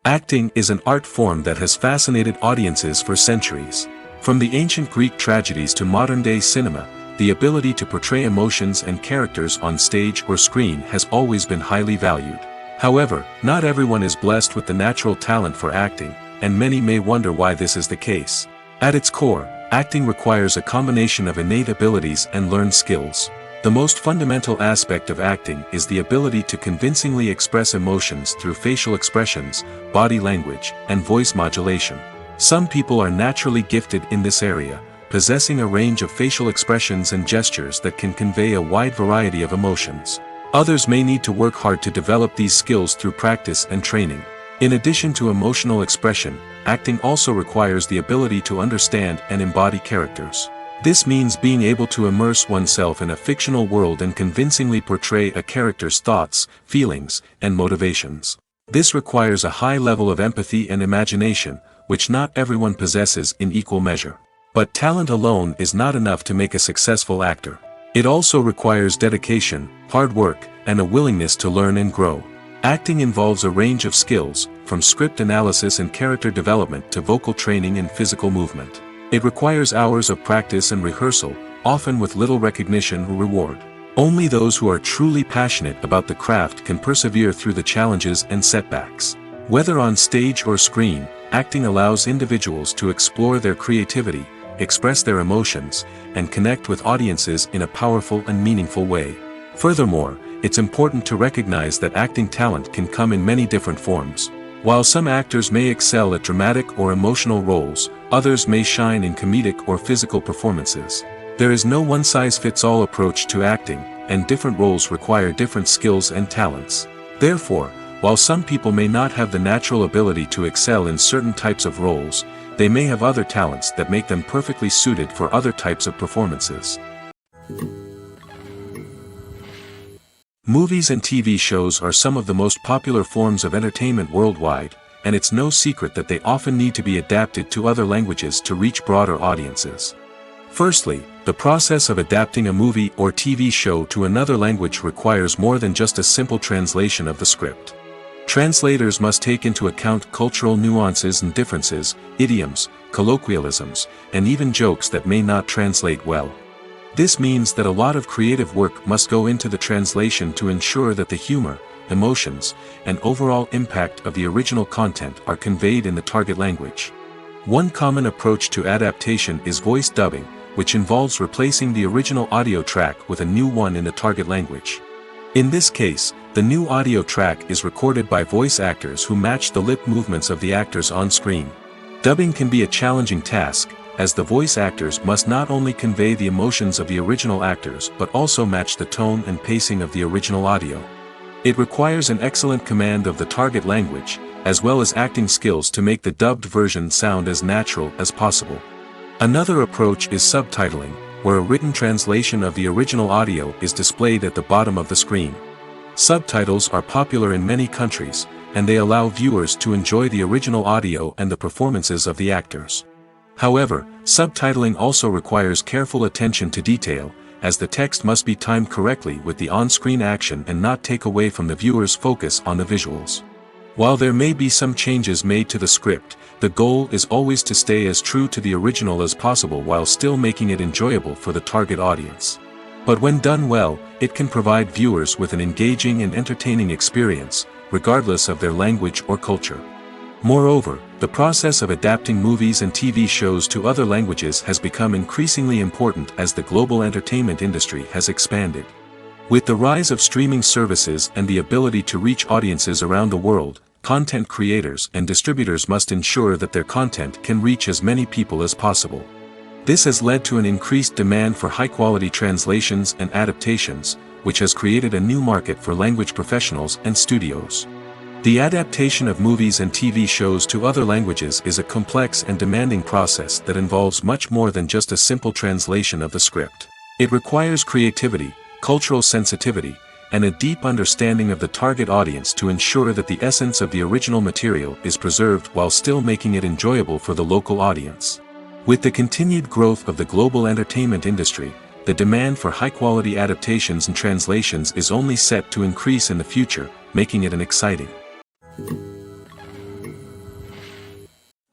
Acting is an art form that has fascinated audiences for centuries. From the ancient Greek tragedies to modern-day cinema, the ability to portray emotions and characters on stage or screen has always been highly valued. However, not everyone is blessed with the natural talent for acting, and many may wonder why this is the case. At its core, acting requires a combination of innate abilities and learned skills. The most fundamental aspect of acting is the ability to convincingly express emotions through facial expressions, body language, and voice modulation. Some people are naturally gifted in this area, possessing a range of facial expressions and gestures that can convey a wide variety of emotions. Others may need to work hard to develop these skills through practice and training. In addition to emotional expression, acting also requires the ability to understand and embody characters. This means being able to immerse oneself in a fictional world and convincingly portray a character's thoughts, feelings, and motivations. This requires a high level of empathy and imagination, which not everyone possesses in equal measure. But talent alone is not enough to make a successful actor. It also requires dedication, hard work, and a willingness to learn and grow. Acting involves a range of skills, from script analysis and character development to vocal training and physical movement. It requires hours of practice and rehearsal, often with little recognition or reward. Only those who are truly passionate about the craft can persevere through the challenges and setbacks. Whether on stage or screen, acting allows individuals to explore their creativity, express their emotions, and connect with audiences in a powerful and meaningful way. Furthermore, it's important to recognize that acting talent can come in many different forms. While some actors may excel at dramatic or emotional roles, others may shine in comedic or physical performances. There is no one-size-fits-all approach to acting, and different roles require different skills and talents. Therefore, while some people may not have the natural ability to excel in certain types of roles, they may have other talents that make them perfectly suited for other types of performances. Movies and TV shows are some of the most popular forms of entertainment worldwide, and it's no secret that they often need to be adapted to other languages to reach broader audiences. Firstly, the process of adapting a movie or TV show to another language requires more than just a simple translation of the script. Translators must take into account cultural nuances and differences, idioms, colloquialisms, and even jokes that may not translate well. This means that a lot of creative work must go into the translation to ensure that the humor, emotions, and overall impact of the original content are conveyed in the target language. One common approach to adaptation is voice dubbing, which involves replacing the original audio track with a new one in the target language. In this case, the new audio track is recorded by voice actors who match the lip movements of the actors on screen. Dubbing can be a challenging task, as the voice actors must not only convey the emotions of the original actors but also match the tone and pacing of the original audio. It requires an excellent command of the target language, as well as acting skills to make the dubbed version sound as natural as possible. Another approach is subtitling, where a written translation of the original audio is displayed at the bottom of the screen. Subtitles are popular in many countries, and they allow viewers to enjoy the original audio and the performances of the actors. However, subtitling also requires careful attention to detail, as the text must be timed correctly with the on-screen action and not take away from the viewer's focus on the visuals. While there may be some changes made to the script, the goal is always to stay as true to the original as possible while still making it enjoyable for the target audience. But when done well, it can provide viewers with an engaging and entertaining experience, regardless of their language or culture. Moreover, the process of adapting movies and TV shows to other languages has become increasingly important as the global entertainment industry has expanded. With the rise of streaming services and the ability to reach audiences around the world, content creators and distributors must ensure that their content can reach as many people as possible. This has led to an increased demand for high-quality translations and adaptations, which has created a new market for language professionals and studios. The adaptation of movies and TV shows to other languages is a complex and demanding process that involves much more than just a simple translation of the script. It requires creativity, cultural sensitivity, and a deep understanding of the target audience to ensure that the essence of the original material is preserved while still making it enjoyable for the local audience. With the continued growth of the global entertainment industry, the demand for high-quality adaptations and translations is only set to increase in the future, making it an exciting.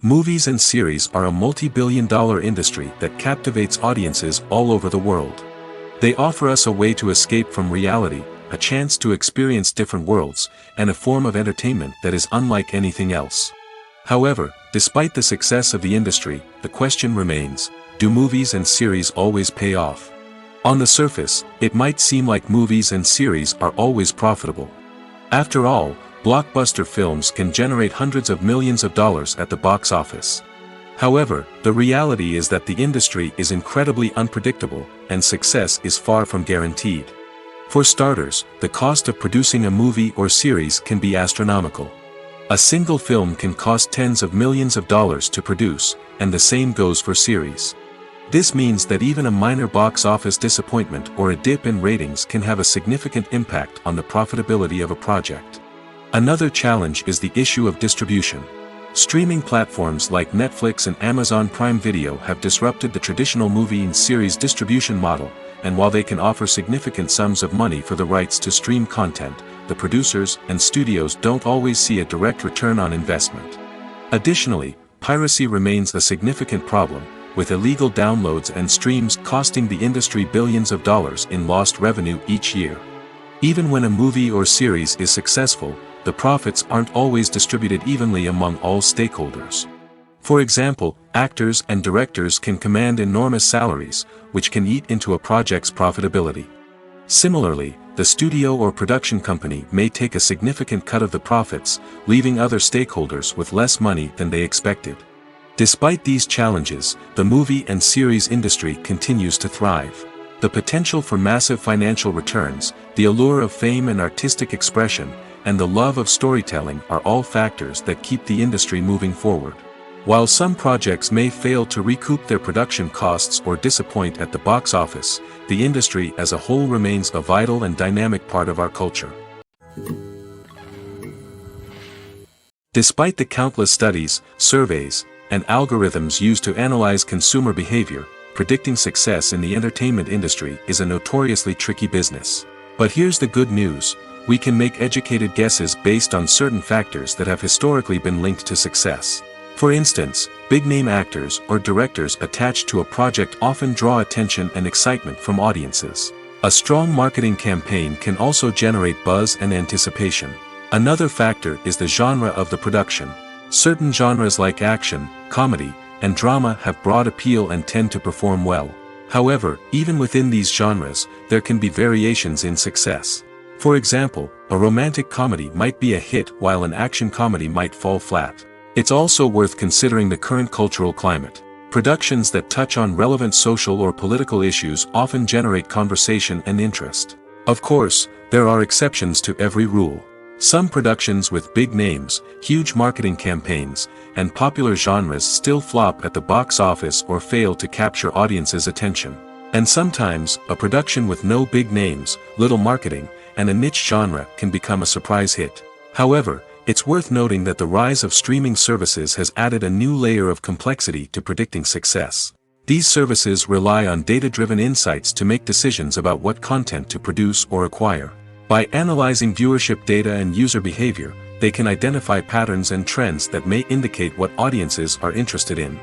Movies and series are a multi-billion-dollar industry that captivates audiences all over the world. They offer us a way to escape from reality, a chance to experience different worlds, and a form of entertainment that is unlike anything else. However, despite the success of the industry, the question remains, do movies and series always pay off? On the surface, it might seem like movies and series are always profitable. After all, blockbuster films can generate hundreds of millions of dollars at the box office. However, the reality is that the industry is incredibly unpredictable, and success is far from guaranteed. For starters, the cost of producing a movie or series can be astronomical. A single film can cost tens of millions of dollars to produce, and the same goes for series. This means that even a minor box office disappointment or a dip in ratings can have a significant impact on the profitability of a project. Another challenge is the issue of distribution. Streaming platforms like Netflix and Amazon Prime Video have disrupted the traditional movie and series distribution model, and while they can offer significant sums of money for the rights to stream content, the producers and studios don't always see a direct return on investment. Additionally, piracy remains a significant problem, with illegal downloads and streams costing the industry billions of dollars in lost revenue each year. Even when a movie or series is successful, the profits aren't always distributed evenly among all stakeholders. For example, actors and directors can command enormous salaries, which can eat into a project's profitability. Similarly, the studio or production company may take a significant cut of the profits, leaving other stakeholders with less money than they expected. Despite these challenges, the movie and series industry continues to thrive. The potential for massive financial returns, the allure of fame and artistic expression, and the love of storytelling are all factors that keep the industry moving forward. While some projects may fail to recoup their production costs or disappoint at the box office, the industry as a whole remains a vital and dynamic part of our culture. Despite the countless studies, surveys, and algorithms used to analyze consumer behavior, predicting success in the entertainment industry is a notoriously tricky business. But here's the good news: we can make educated guesses based on certain factors that have historically been linked to success. For instance, big-name actors or directors attached to a project often draw attention and excitement from audiences. A strong marketing campaign can also generate buzz and anticipation. Another factor is the genre of the production. Certain genres like action, comedy, and drama have broad appeal and tend to perform well. However, even within these genres, there can be variations in success. For example, a romantic comedy might be a hit while an action comedy might fall flat. It's also worth considering the current cultural climate. Productions that touch on relevant social or political issues often generate conversation and interest. Of course, there are exceptions to every rule. Some productions with big names, huge marketing campaigns, and popular genres still flop at the box office or fail to capture audiences' attention. And sometimes, a production with no big names, little marketing, and a niche genre can become a surprise hit. However, it's worth noting that the rise of streaming services has added a new layer of complexity to predicting success. These services rely on data-driven insights to make decisions about what content to produce or acquire. By analyzing viewership data and user behavior, they can identify patterns and trends that may indicate what audiences are interested in.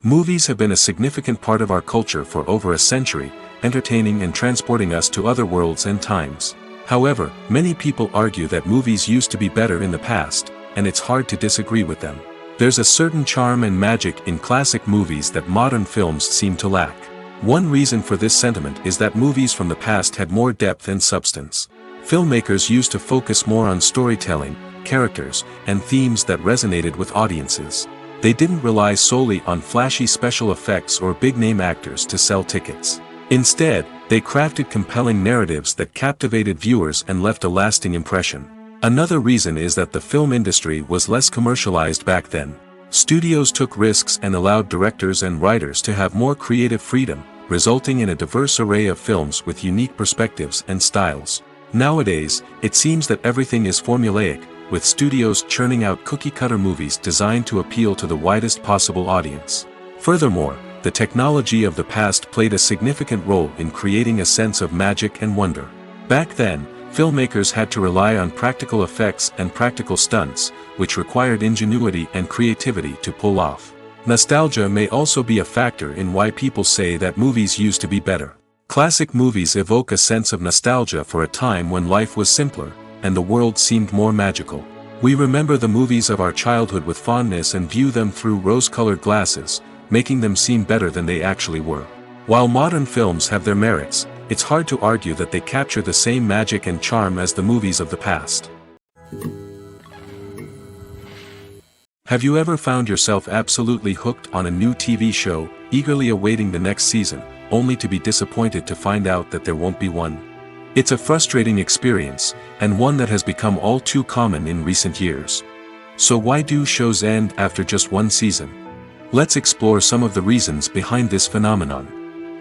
Movies have been a significant part of our culture for over a century, entertaining and transporting us to other worlds and times. However, many people argue that movies used to be better in the past, and it's hard to disagree with them. There's a certain charm and magic in classic movies that modern films seem to lack. One reason for this sentiment is that movies from the past had more depth and substance. Filmmakers used to focus more on storytelling, characters, and themes that resonated with audiences. They didn't rely solely on flashy special effects or big-name actors to sell tickets. Instead, they crafted compelling narratives that captivated viewers and left a lasting impression. Another reason is that the film industry was less commercialized back then. Studios took risks and allowed directors and writers to have more creative freedom, resulting in a diverse array of films with unique perspectives and styles. Nowadays, it seems that everything is formulaic, with studios churning out cookie-cutter movies designed to appeal to the widest possible audience. Furthermore, the technology of the past played a significant role in creating a sense of magic and wonder. Back then, filmmakers had to rely on practical effects and practical stunts, which required ingenuity and creativity to pull off. Nostalgia may also be a factor in why people say that movies used to be better. Classic movies evoke a sense of nostalgia for a time when life was simpler, and the world seemed more magical. We remember the movies of our childhood with fondness and view them through rose-colored glasses, making them seem better than they actually were. While modern films have their merits, it's hard to argue that they capture the same magic and charm as the movies of the past. Have you ever found yourself absolutely hooked on a new TV show, eagerly awaiting the next season, only to be disappointed to find out that there won't be one? It's a frustrating experience, and one that has become all too common in recent years. So why do shows end after just one season? Let's explore some of the reasons behind this phenomenon.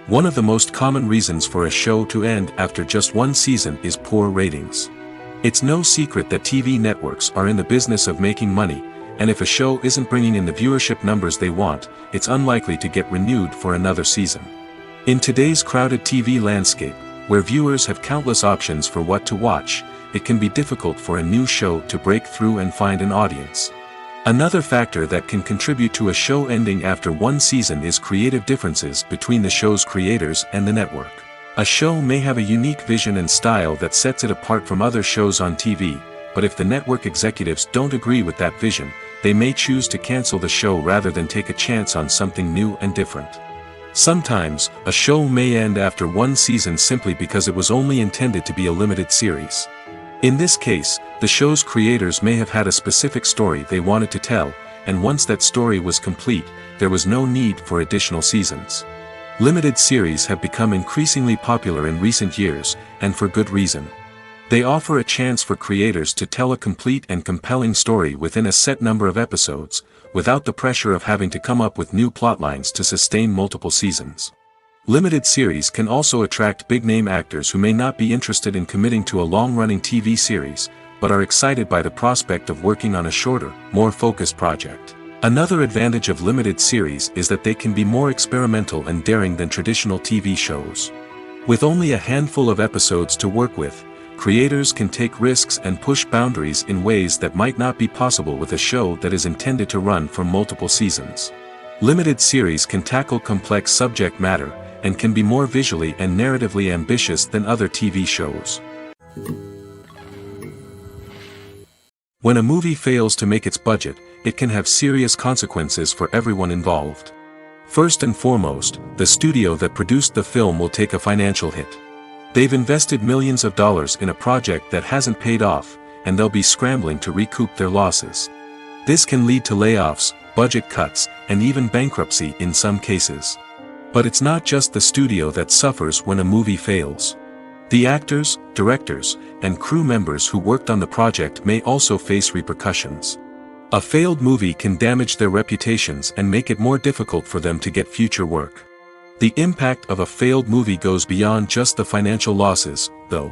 One of the most common reasons for a show to end after just one season is poor ratings. It's no secret that TV networks are in the business of making money, and if a show isn't bringing in the viewership numbers they want, it's unlikely to get renewed for another season. In today's crowded TV landscape, where viewers have countless options for what to watch, it can be difficult for a new show to break through and find an audience. Another factor that can contribute to a show ending after one season is creative differences between the show's creators and the network. A show may have a unique vision and style that sets it apart from other shows on TV, but if the network executives don't agree with that vision, they may choose to cancel the show rather than take a chance on something new and different. Sometimes, a show may end after one season simply because it was only intended to be a limited series. In this case, the show's creators may have had a specific story they wanted to tell, and once that story was complete, there was no need for additional seasons. Limited series have become increasingly popular in recent years, and for good reason. They offer a chance for creators to tell a complete and compelling story within a set number of episodes, without the pressure of having to come up with new plotlines to sustain multiple seasons. Limited series can also attract big-name actors who may not be interested in committing to a long-running TV series, but are excited by the prospect of working on a shorter, more focused project. Another advantage of limited series is that they can be more experimental and daring than traditional TV shows. With only a handful of episodes to work with, creators can take risks and push boundaries in ways that might not be possible with a show that is intended to run for multiple seasons. Limited series can tackle complex subject matter, and can be more visually and narratively ambitious than other TV shows. When a movie fails to make its budget, it can have serious consequences for everyone involved. First and foremost, the studio that produced the film will take a financial hit. They've invested millions of dollars in a project that hasn't paid off, and they'll be scrambling to recoup their losses. This can lead to layoffs, budget cuts, and even bankruptcy in some cases. But it's not just the studio that suffers when a movie fails. The actors, directors, and crew members who worked on the project may also face repercussions. A failed movie can damage their reputations and make it more difficult for them to get future work. The impact of a failed movie goes beyond just the financial losses, though.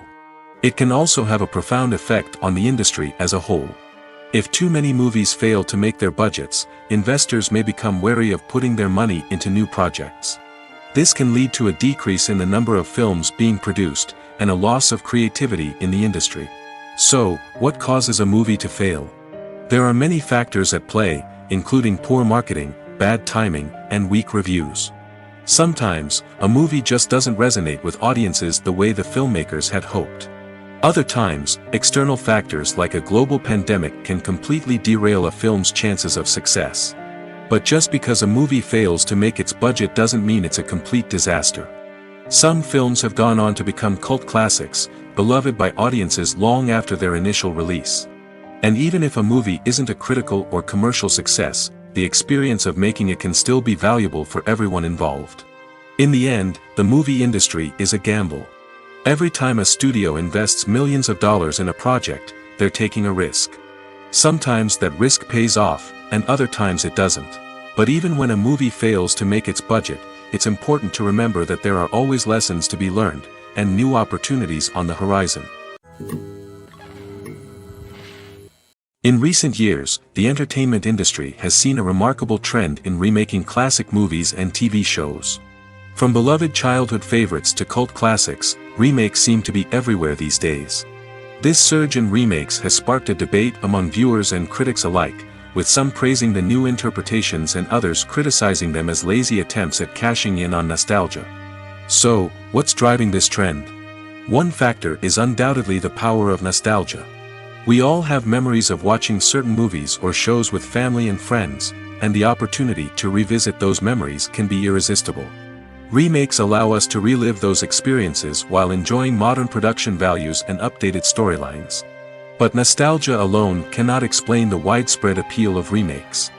It can also have a profound effect on the industry as a whole. If too many movies fail to make their budgets, investors may become wary of putting their money into new projects. This can lead to a decrease in the number of films being produced, and a loss of creativity in the industry. So, what causes a movie to fail? There are many factors at play, including poor marketing, bad timing, and weak reviews. Sometimes, a movie just doesn't resonate with audiences the way the filmmakers had hoped. Other times, external factors like a global pandemic can completely derail a film's chances of success. But just because a movie fails to make its budget doesn't mean it's a complete disaster. Some films have gone on to become cult classics, beloved by audiences long after their initial release. And even if a movie isn't a critical or commercial success, the experience of making it can still be valuable for everyone involved. In the end, the movie industry is a gamble. Every time a studio invests millions of dollars in a project, they're taking a risk. Sometimes that risk pays off, and other times it doesn't. But even when a movie fails to make its budget, it's important to remember that there are always lessons to be learned, and new opportunities on the horizon. In recent years, the entertainment industry has seen a remarkable trend in remaking classic movies and TV shows. From beloved childhood favorites to cult classics, remakes seem to be everywhere these days. This surge in remakes has sparked a debate among viewers and critics alike, with some praising the new interpretations and others criticizing them as lazy attempts at cashing in on nostalgia. So, what's driving this trend? One factor is undoubtedly the power of nostalgia. We all have memories of watching certain movies or shows with family and friends, and the opportunity to revisit those memories can be irresistible. Remakes allow us to relive those experiences while enjoying modern production values and updated storylines. But nostalgia alone cannot explain the widespread appeal of remakes.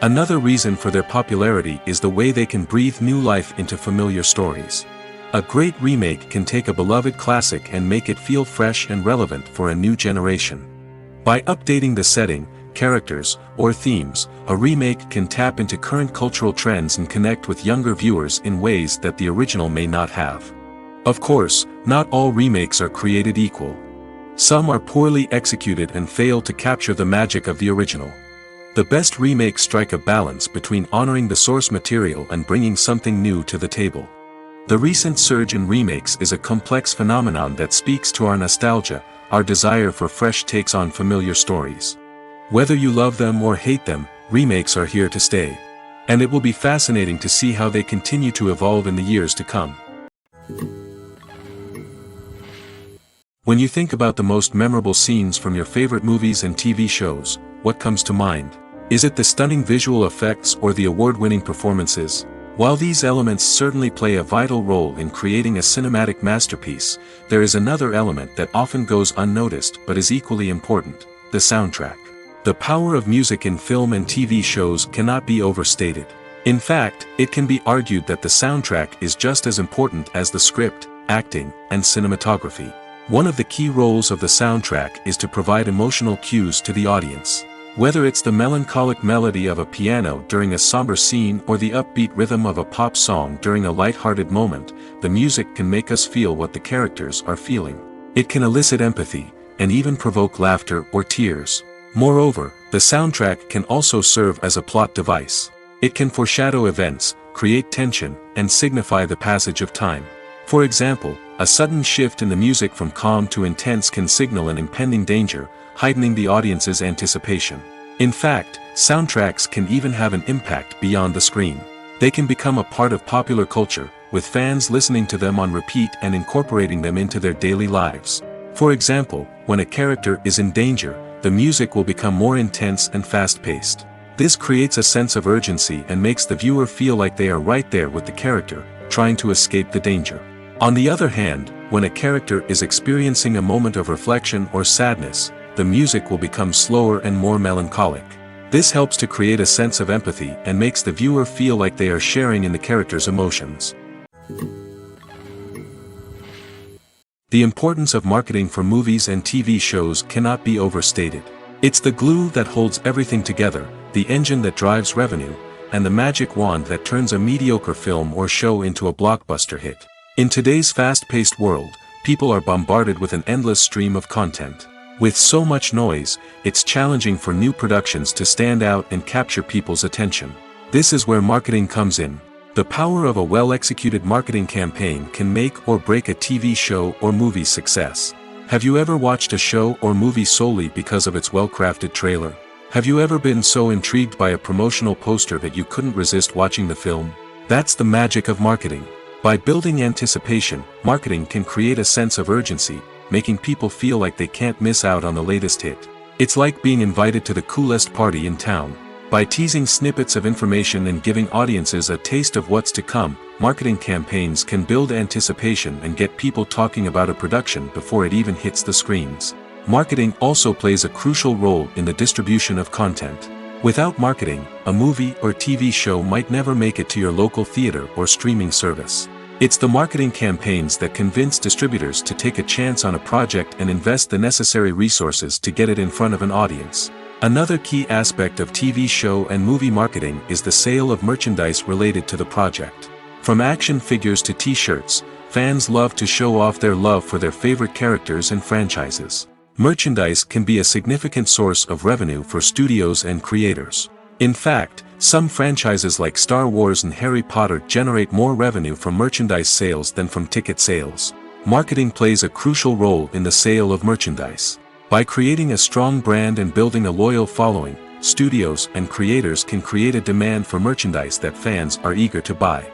Another reason for their popularity is the way they can breathe new life into familiar stories. A great remake can take a beloved classic and make it feel fresh and relevant for a new generation. By updating the setting, characters, or themes, a remake can tap into current cultural trends and connect with younger viewers in ways that the original may not have. Of course, not all remakes are created equal. Some are poorly executed and fail to capture the magic of the original. The best remakes strike a balance between honoring the source material and bringing something new to the table. The recent surge in remakes is a complex phenomenon that speaks to our nostalgia, our desire for fresh takes on familiar stories. Whether you love them or hate them, remakes are here to stay. And it will be fascinating to see how they continue to evolve in the years to come. When you think about the most memorable scenes from your favorite movies and TV shows, what comes to mind? Is it the stunning visual effects or the award-winning performances? While these elements certainly play a vital role in creating a cinematic masterpiece, there is another element that often goes unnoticed but is equally important: the soundtrack. The power of music in film and TV shows cannot be overstated. In fact, it can be argued that the soundtrack is just as important as the script, acting, and cinematography. One of the key roles of the soundtrack is to provide emotional cues to the audience. Whether it's the melancholic melody of a piano during a somber scene or the upbeat rhythm of a pop song during a light-hearted moment, the music can make us feel what the characters are feeling. It can elicit empathy, and even provoke laughter or tears. Moreover, the soundtrack can also serve as a plot device. It can foreshadow events, create tension, and signify the passage of time. For example, a sudden shift in the music from calm to intense can signal an impending danger, heightening the audience's anticipation. In fact, soundtracks can even have an impact beyond the screen. They can become a part of popular culture, with fans listening to them on repeat and incorporating them into their daily lives. For example, when a character is in danger, the music will become more intense and fast-paced. This creates a sense of urgency and makes the viewer feel like they are right there with the character, trying to escape the danger. On the other hand, when a character is experiencing a moment of reflection or sadness, the music will become slower and more melancholic. This helps to create a sense of empathy and makes the viewer feel like they are sharing in the character's emotions. The importance of marketing for movies and TV shows cannot be overstated. It's the glue that holds everything together, the engine that drives revenue, and the magic wand that turns a mediocre film or show into a blockbuster hit. In today's fast-paced world, people are bombarded with an endless stream of content. With so much noise, it's challenging for new productions to stand out and capture people's attention. This is where marketing comes in. The power of a well-executed marketing campaign can make or break a TV show or movie's success. Have you ever watched a show or movie solely because of its well-crafted trailer? Have you ever been so intrigued by a promotional poster that you couldn't resist watching the film? That's the magic of marketing. By building anticipation, marketing can create a sense of urgency, making people feel like they can't miss out on the latest hit. It's like being invited to the coolest party in town. By teasing snippets of information and giving audiences a taste of what's to come, marketing campaigns can build anticipation and get people talking about a production before it even hits the screens. Marketing also plays a crucial role in the distribution of content. Without marketing, a movie or TV show might never make it to your local theater or streaming service. It's the marketing campaigns that convince distributors to take a chance on a project and invest the necessary resources to get it in front of an audience. Another key aspect of TV show and movie marketing is the sale of merchandise related to the project. From action figures to t-shirts, fans love to show off their love for their favorite characters and franchises. Merchandise can be a significant source of revenue for studios and creators. In fact, some franchises like Star Wars and Harry Potter generate more revenue from merchandise sales than from ticket sales. Marketing plays a crucial role in the sale of merchandise. By creating a strong brand and building a loyal following, studios and creators can create a demand for merchandise that fans are eager to buy.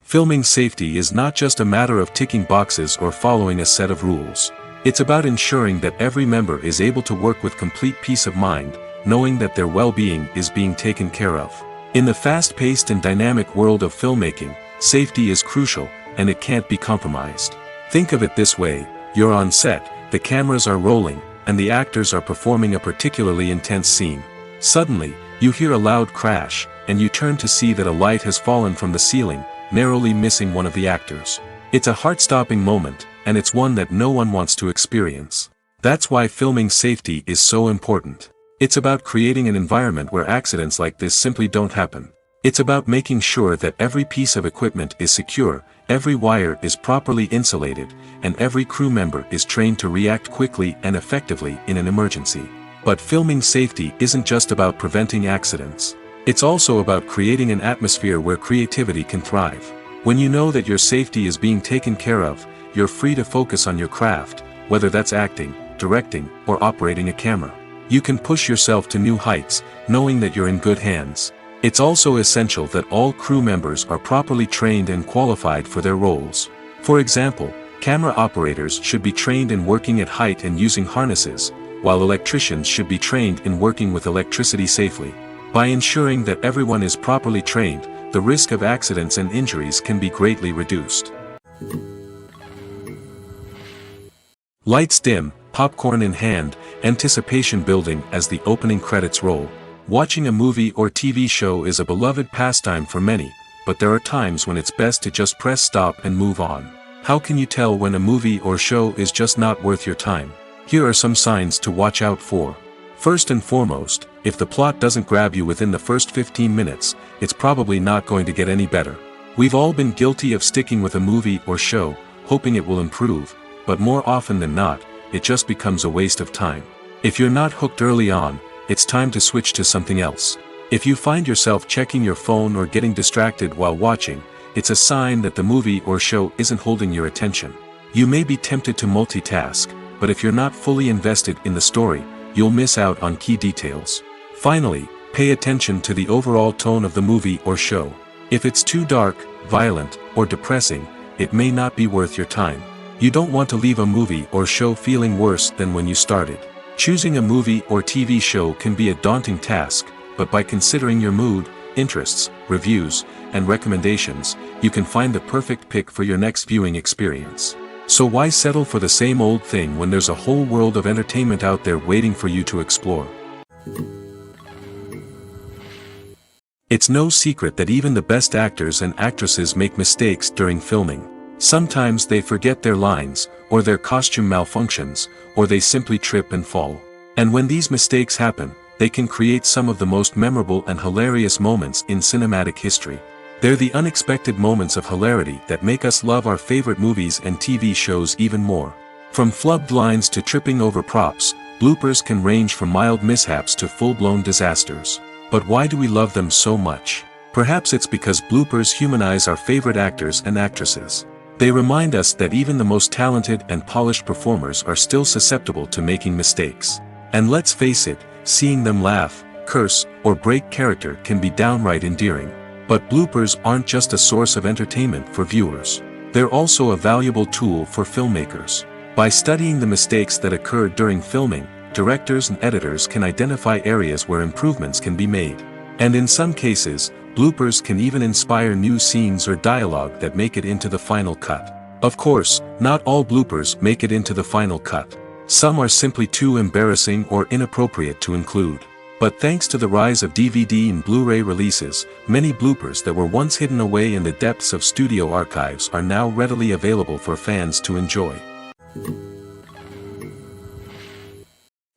Filming safety is not just a matter of ticking boxes or following a set of rules. It's about ensuring that every member is able to work with complete peace of mind, knowing that their well-being is being taken care of. In the fast-paced and dynamic world of filmmaking, safety is crucial, and it can't be compromised. Think of it this way: you're on set, the cameras are rolling, and the actors are performing a particularly intense scene. Suddenly, you hear a loud crash, and you turn to see that a light has fallen from the ceiling, narrowly missing one of the actors. It's a heart-stopping moment, and it's one that no one wants to experience. That's why filming safety is so important. It's about creating an environment where accidents like this simply don't happen. It's about making sure that every piece of equipment is secure, every wire is properly insulated, and every crew member is trained to react quickly and effectively in an emergency. But filming safety isn't just about preventing accidents. It's also about creating an atmosphere where creativity can thrive. When you know that your safety is being taken care of, you're free to focus on your craft, whether that's acting, directing, or operating a camera. You can push yourself to new heights, knowing that you're in good hands. It's also essential that all crew members are properly trained and qualified for their roles. For example, camera operators should be trained in working at height and using harnesses, while electricians should be trained in working with electricity safely. By ensuring that everyone is properly trained, the risk of accidents and injuries can be greatly reduced. Lights dim, popcorn in hand, anticipation building as the opening credits roll. Watching a movie or TV show is a beloved pastime for many, but there are times when it's best to just press stop and move on. How can you tell when a movie or show is just not worth your time? Here are some signs to watch out for. First and foremost, if the plot doesn't grab you within the first 15 minutes, it's probably not going to get any better. We've all been guilty of sticking with a movie or show, hoping it will improve, but more often than not, it just becomes a waste of time. If you're not hooked early on, it's time to switch to something else. If you find yourself checking your phone or getting distracted while watching, it's a sign that the movie or show isn't holding your attention. You may be tempted to multitask, but if you're not fully invested in the story, you'll miss out on key details. Finally, pay attention to the overall tone of the movie or show. If it's too dark, violent, or depressing, it may not be worth your time. You don't want to leave a movie or show feeling worse than when you started. Choosing a movie or TV show can be a daunting task, but by considering your mood, interests, reviews, and recommendations, you can find the perfect pick for your next viewing experience. So why settle for the same old thing when there's a whole world of entertainment out there waiting for you to explore? It's no secret that even the best actors and actresses make mistakes during filming. Sometimes they forget their lines, or their costume malfunctions, or they simply trip and fall. And when these mistakes happen, they can create some of the most memorable and hilarious moments in cinematic history. They're the unexpected moments of hilarity that make us love our favorite movies and TV shows even more. From flubbed lines to tripping over props, bloopers can range from mild mishaps to full-blown disasters. But why do we love them so much? Perhaps it's because bloopers humanize our favorite actors and actresses. They remind us that even the most talented and polished performers are still susceptible to making mistakes. And let's face it, seeing them laugh, curse, or break character can be downright endearing. But bloopers aren't just a source of entertainment for viewers. They're also a valuable tool for filmmakers. By studying the mistakes that occurred during filming, directors and editors can identify areas where improvements can be made. And in some cases, bloopers can even inspire new scenes or dialogue that make it into the final cut. Of course, not all bloopers make it into the final cut. Some are simply too embarrassing or inappropriate to include. But thanks to the rise of DVD and Blu-ray releases, many bloopers that were once hidden away in the depths of studio archives are now readily available for fans to enjoy.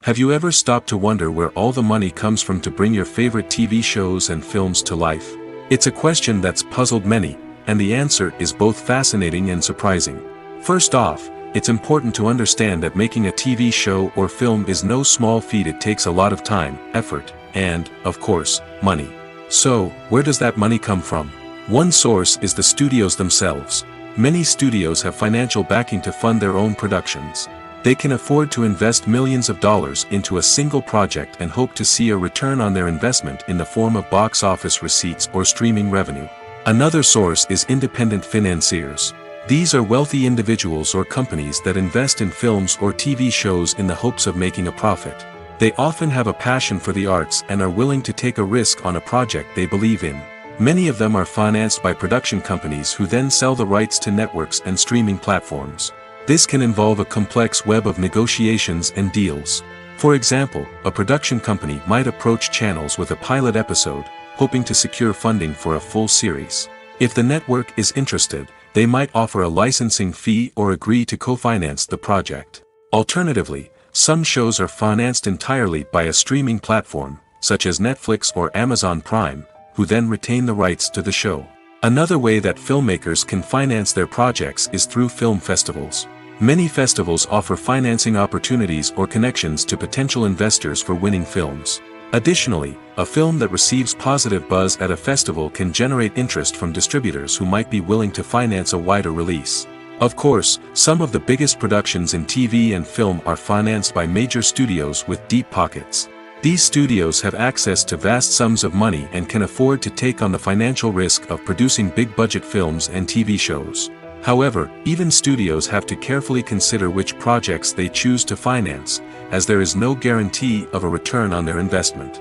Have you ever stopped to wonder where all the money comes from to bring your favorite TV shows and films to life? It's a question that's puzzled many, and the answer is both fascinating and surprising. First off, it's important to understand that making a TV show or film is no small feat. It takes a lot of time, effort, and, of course, money. So, where does that money come from? One source is the studios themselves. Many studios have financial backing to fund their own productions. They can afford to invest millions of dollars into a single project and hope to see a return on their investment in the form of box office receipts or streaming revenue. Another source is independent financiers. These are wealthy individuals or companies that invest in films or TV shows in the hopes of making a profit. They often have a passion for the arts and are willing to take a risk on a project they believe in. Many of them are financed by production companies who then sell the rights to networks and streaming platforms. This can involve a complex web of negotiations and deals. For example, a production company might approach channels with a pilot episode, hoping to secure funding for a full series. If the network is interested, they might offer a licensing fee or agree to co-finance the project. Alternatively, some shows are financed entirely by a streaming platform, such as Netflix or Amazon Prime, who then retain the rights to the show. Another way that filmmakers can finance their projects is through film festivals. Many festivals offer financing opportunities or connections to potential investors for winning films. Additionally, a film that receives positive buzz at a festival can generate interest from distributors who might be willing to finance a wider release. Of course, some of the biggest productions in TV and film are financed by major studios with deep pockets. These studios have access to vast sums of money and can afford to take on the financial risk of producing big-budget films and TV shows. However, even studios have to carefully consider which projects they choose to finance, as there is no guarantee of a return on their investment.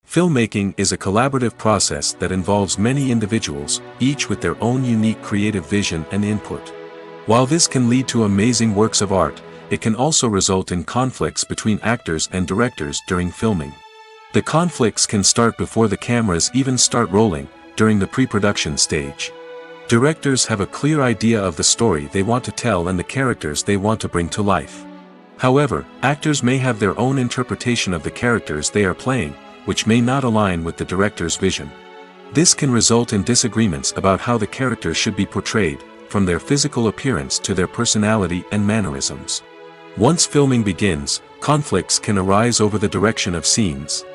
Filmmaking is a collaborative process that involves many individuals, each with their own unique creative vision and input. While this can lead to amazing works of art, it can also result in conflicts between actors and directors during filming. The conflicts can start before the cameras even start rolling, during the pre-production stage. Directors have a clear idea of the story they want to tell and the characters they want to bring to life. However, actors may have their own interpretation of the characters they are playing, which may not align with the director's vision. This can result in disagreements about how the characters should be portrayed, from their physical appearance to their personality and mannerisms. Once filming begins, conflicts can arise over the direction of scenes.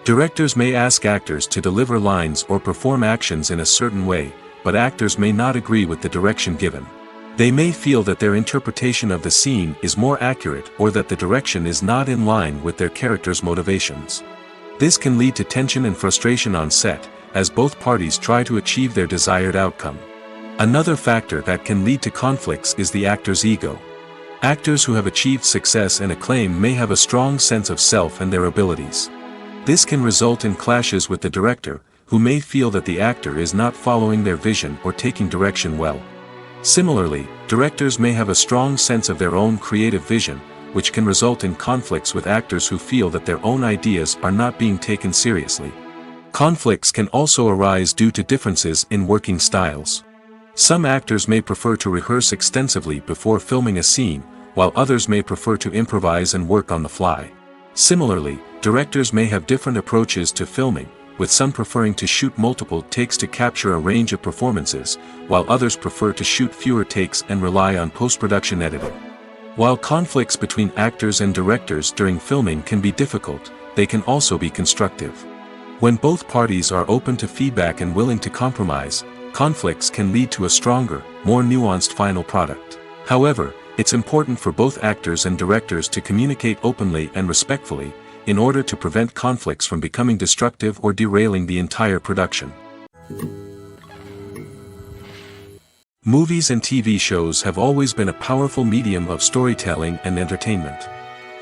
Directors may ask actors to deliver lines or perform actions in a certain way, but actors may not agree with the direction given. They may feel that their interpretation of the scene is more accurate or that the direction is not in line with their character's motivations. This can lead to tension and frustration on set, as both parties try to achieve their desired outcome. Another factor that can lead to conflicts is the actor's ego. Actors who have achieved success and acclaim may have a strong sense of self and their abilities. This can result in clashes with the director, who may feel that the actor is not following their vision or taking direction well. Similarly, directors may have a strong sense of their own creative vision, which can result in conflicts with actors who feel that their own ideas are not being taken seriously. Conflicts can also arise due to differences in working styles. Some actors may prefer to rehearse extensively before filming a scene, while others may prefer to improvise and work on the fly. Similarly, directors may have different approaches to filming, with some preferring to shoot multiple takes to capture a range of performances, while others prefer to shoot fewer takes and rely on post-production editing. While conflicts between actors and directors during filming can be difficult, they can also be constructive. When both parties are open to feedback and willing to compromise, conflicts can lead to a stronger, more nuanced final product. However, it's important for both actors and directors to communicate openly and respectfully, in order to prevent conflicts from becoming destructive or derailing the entire production. Movies and TV shows have always been a powerful medium of storytelling and entertainment.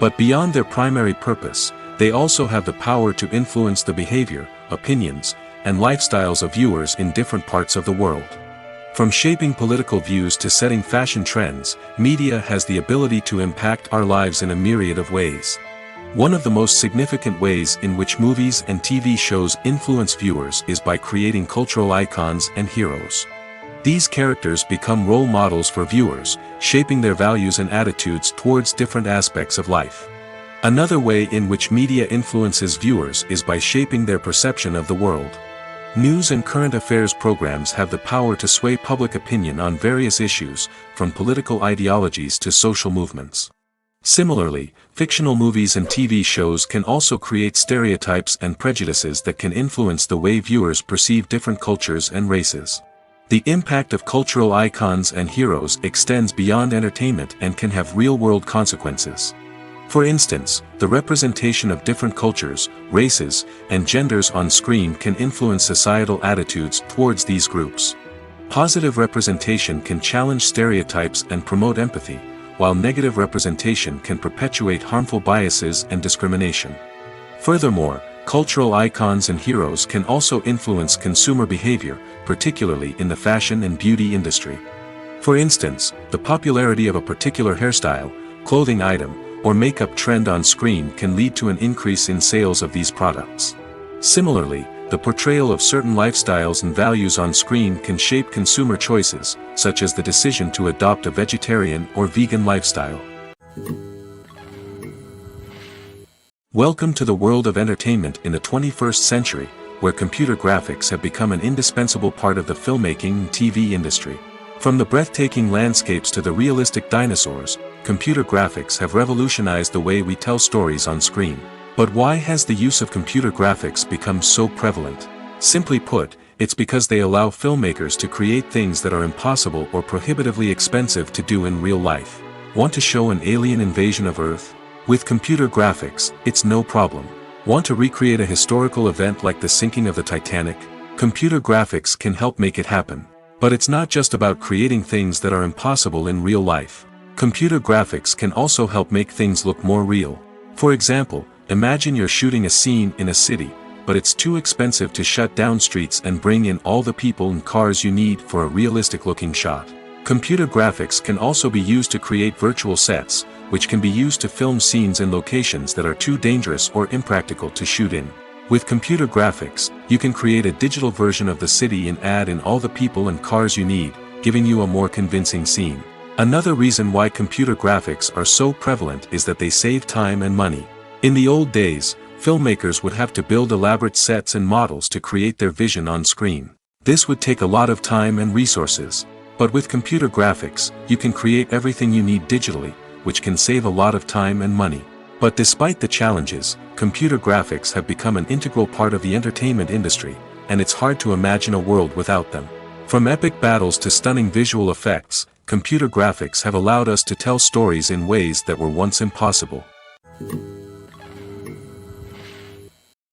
But beyond their primary purpose, they also have the power to influence the behavior, opinions, and lifestyles of viewers in different parts of the world. From shaping political views to setting fashion trends, media has the ability to impact our lives in a myriad of ways. One of the most significant ways in which movies and TV shows influence viewers is by creating cultural icons and heroes. These characters become role models for viewers, shaping their values and attitudes towards different aspects of life. Another way in which media influences viewers is by shaping their perception of the world. News and current affairs programs have the power to sway public opinion on various issues, from political ideologies to social movements. Similarly, fictional movies and TV shows can also create stereotypes and prejudices that can influence the way viewers perceive different cultures and races. The impact of cultural icons and heroes extends beyond entertainment and can have real-world consequences. For instance, the representation of different cultures, races, and genders on screen can influence societal attitudes towards these groups. Positive representation can challenge stereotypes and promote empathy, while negative representation can perpetuate harmful biases and discrimination. Furthermore, cultural icons and heroes can also influence consumer behavior, particularly in the fashion and beauty industry. For instance, the popularity of a particular hairstyle, clothing item, or makeup trend on screen can lead to an increase in sales of these products. Similarly, the portrayal of certain lifestyles and values on screen can shape consumer choices, such as the decision to adopt a vegetarian or vegan lifestyle. Welcome to the world of entertainment in the 21st century, where computer graphics have become an indispensable part of the filmmaking and TV industry. From the breathtaking landscapes to the realistic dinosaurs, computer graphics have revolutionized the way we tell stories on screen. But why has the use of computer graphics become so prevalent? Simply put, it's because they allow filmmakers to create things that are impossible or prohibitively expensive to do in real life. Want to show an alien invasion of Earth? With computer graphics, it's no problem. Want to recreate a historical event like the sinking of the Titanic? Computer graphics can help make it happen. But it's not just about creating things that are impossible in real life. Computer graphics can also help make things look more real. For example, imagine you're shooting a scene in a city, but it's too expensive to shut down streets and bring in all the people and cars you need for a realistic-looking shot. Computer graphics can also be used to create virtual sets, which can be used to film scenes in locations that are too dangerous or impractical to shoot in. With computer graphics, you can create a digital version of the city and add in all the people and cars you need, giving you a more convincing scene. Another reason why computer graphics are so prevalent is that they save time and money. In the old days, filmmakers would have to build elaborate sets and models to create their vision on screen. This would take a lot of time and resources. But with computer graphics, you can create everything you need digitally, which can save a lot of time and money. But despite the challenges, computer graphics have become an integral part of the entertainment industry, and it's hard to imagine a world without them. From epic battles to stunning visual effects, computer graphics have allowed us to tell stories in ways that were once impossible.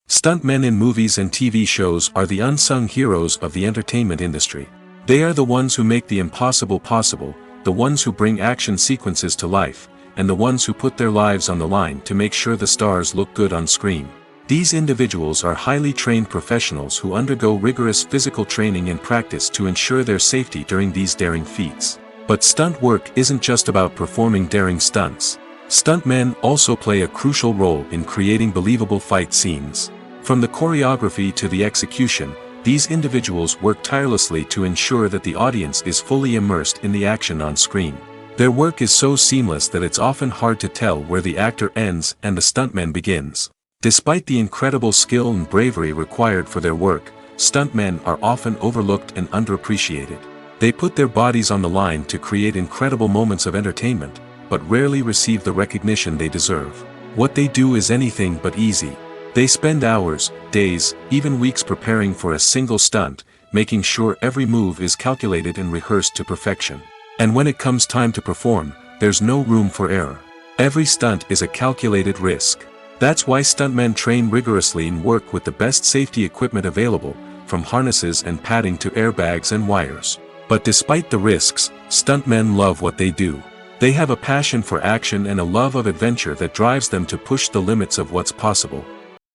Stuntmen in movies and TV shows are the unsung heroes of the entertainment industry. They are the ones who make the impossible possible, the ones who bring action sequences to life, and the ones who put their lives on the line to make sure the stars look good on screen. These individuals are highly trained professionals who undergo rigorous physical training and practice to ensure their safety during these daring feats. But stunt work isn't just about performing daring stunts. Stuntmen also play a crucial role in creating believable fight scenes. From the choreography to the execution, these individuals work tirelessly to ensure that the audience is fully immersed in the action on screen. Their work is so seamless that it's often hard to tell where the actor ends and the stuntman begins. Despite the incredible skill and bravery required for their work, stuntmen are often overlooked and underappreciated. They put their bodies on the line to create incredible moments of entertainment, but rarely receive the recognition they deserve. What they do is anything but easy. They spend hours, days, even weeks preparing for a single stunt, making sure every move is calculated and rehearsed to perfection. And when it comes time to perform, there's no room for error. Every stunt is a calculated risk. That's why stuntmen train rigorously and work with the best safety equipment available, from harnesses and padding to airbags and wires. But despite the risks, stuntmen love what they do. They have a passion for action and a love of adventure that drives them to push the limits of what's possible.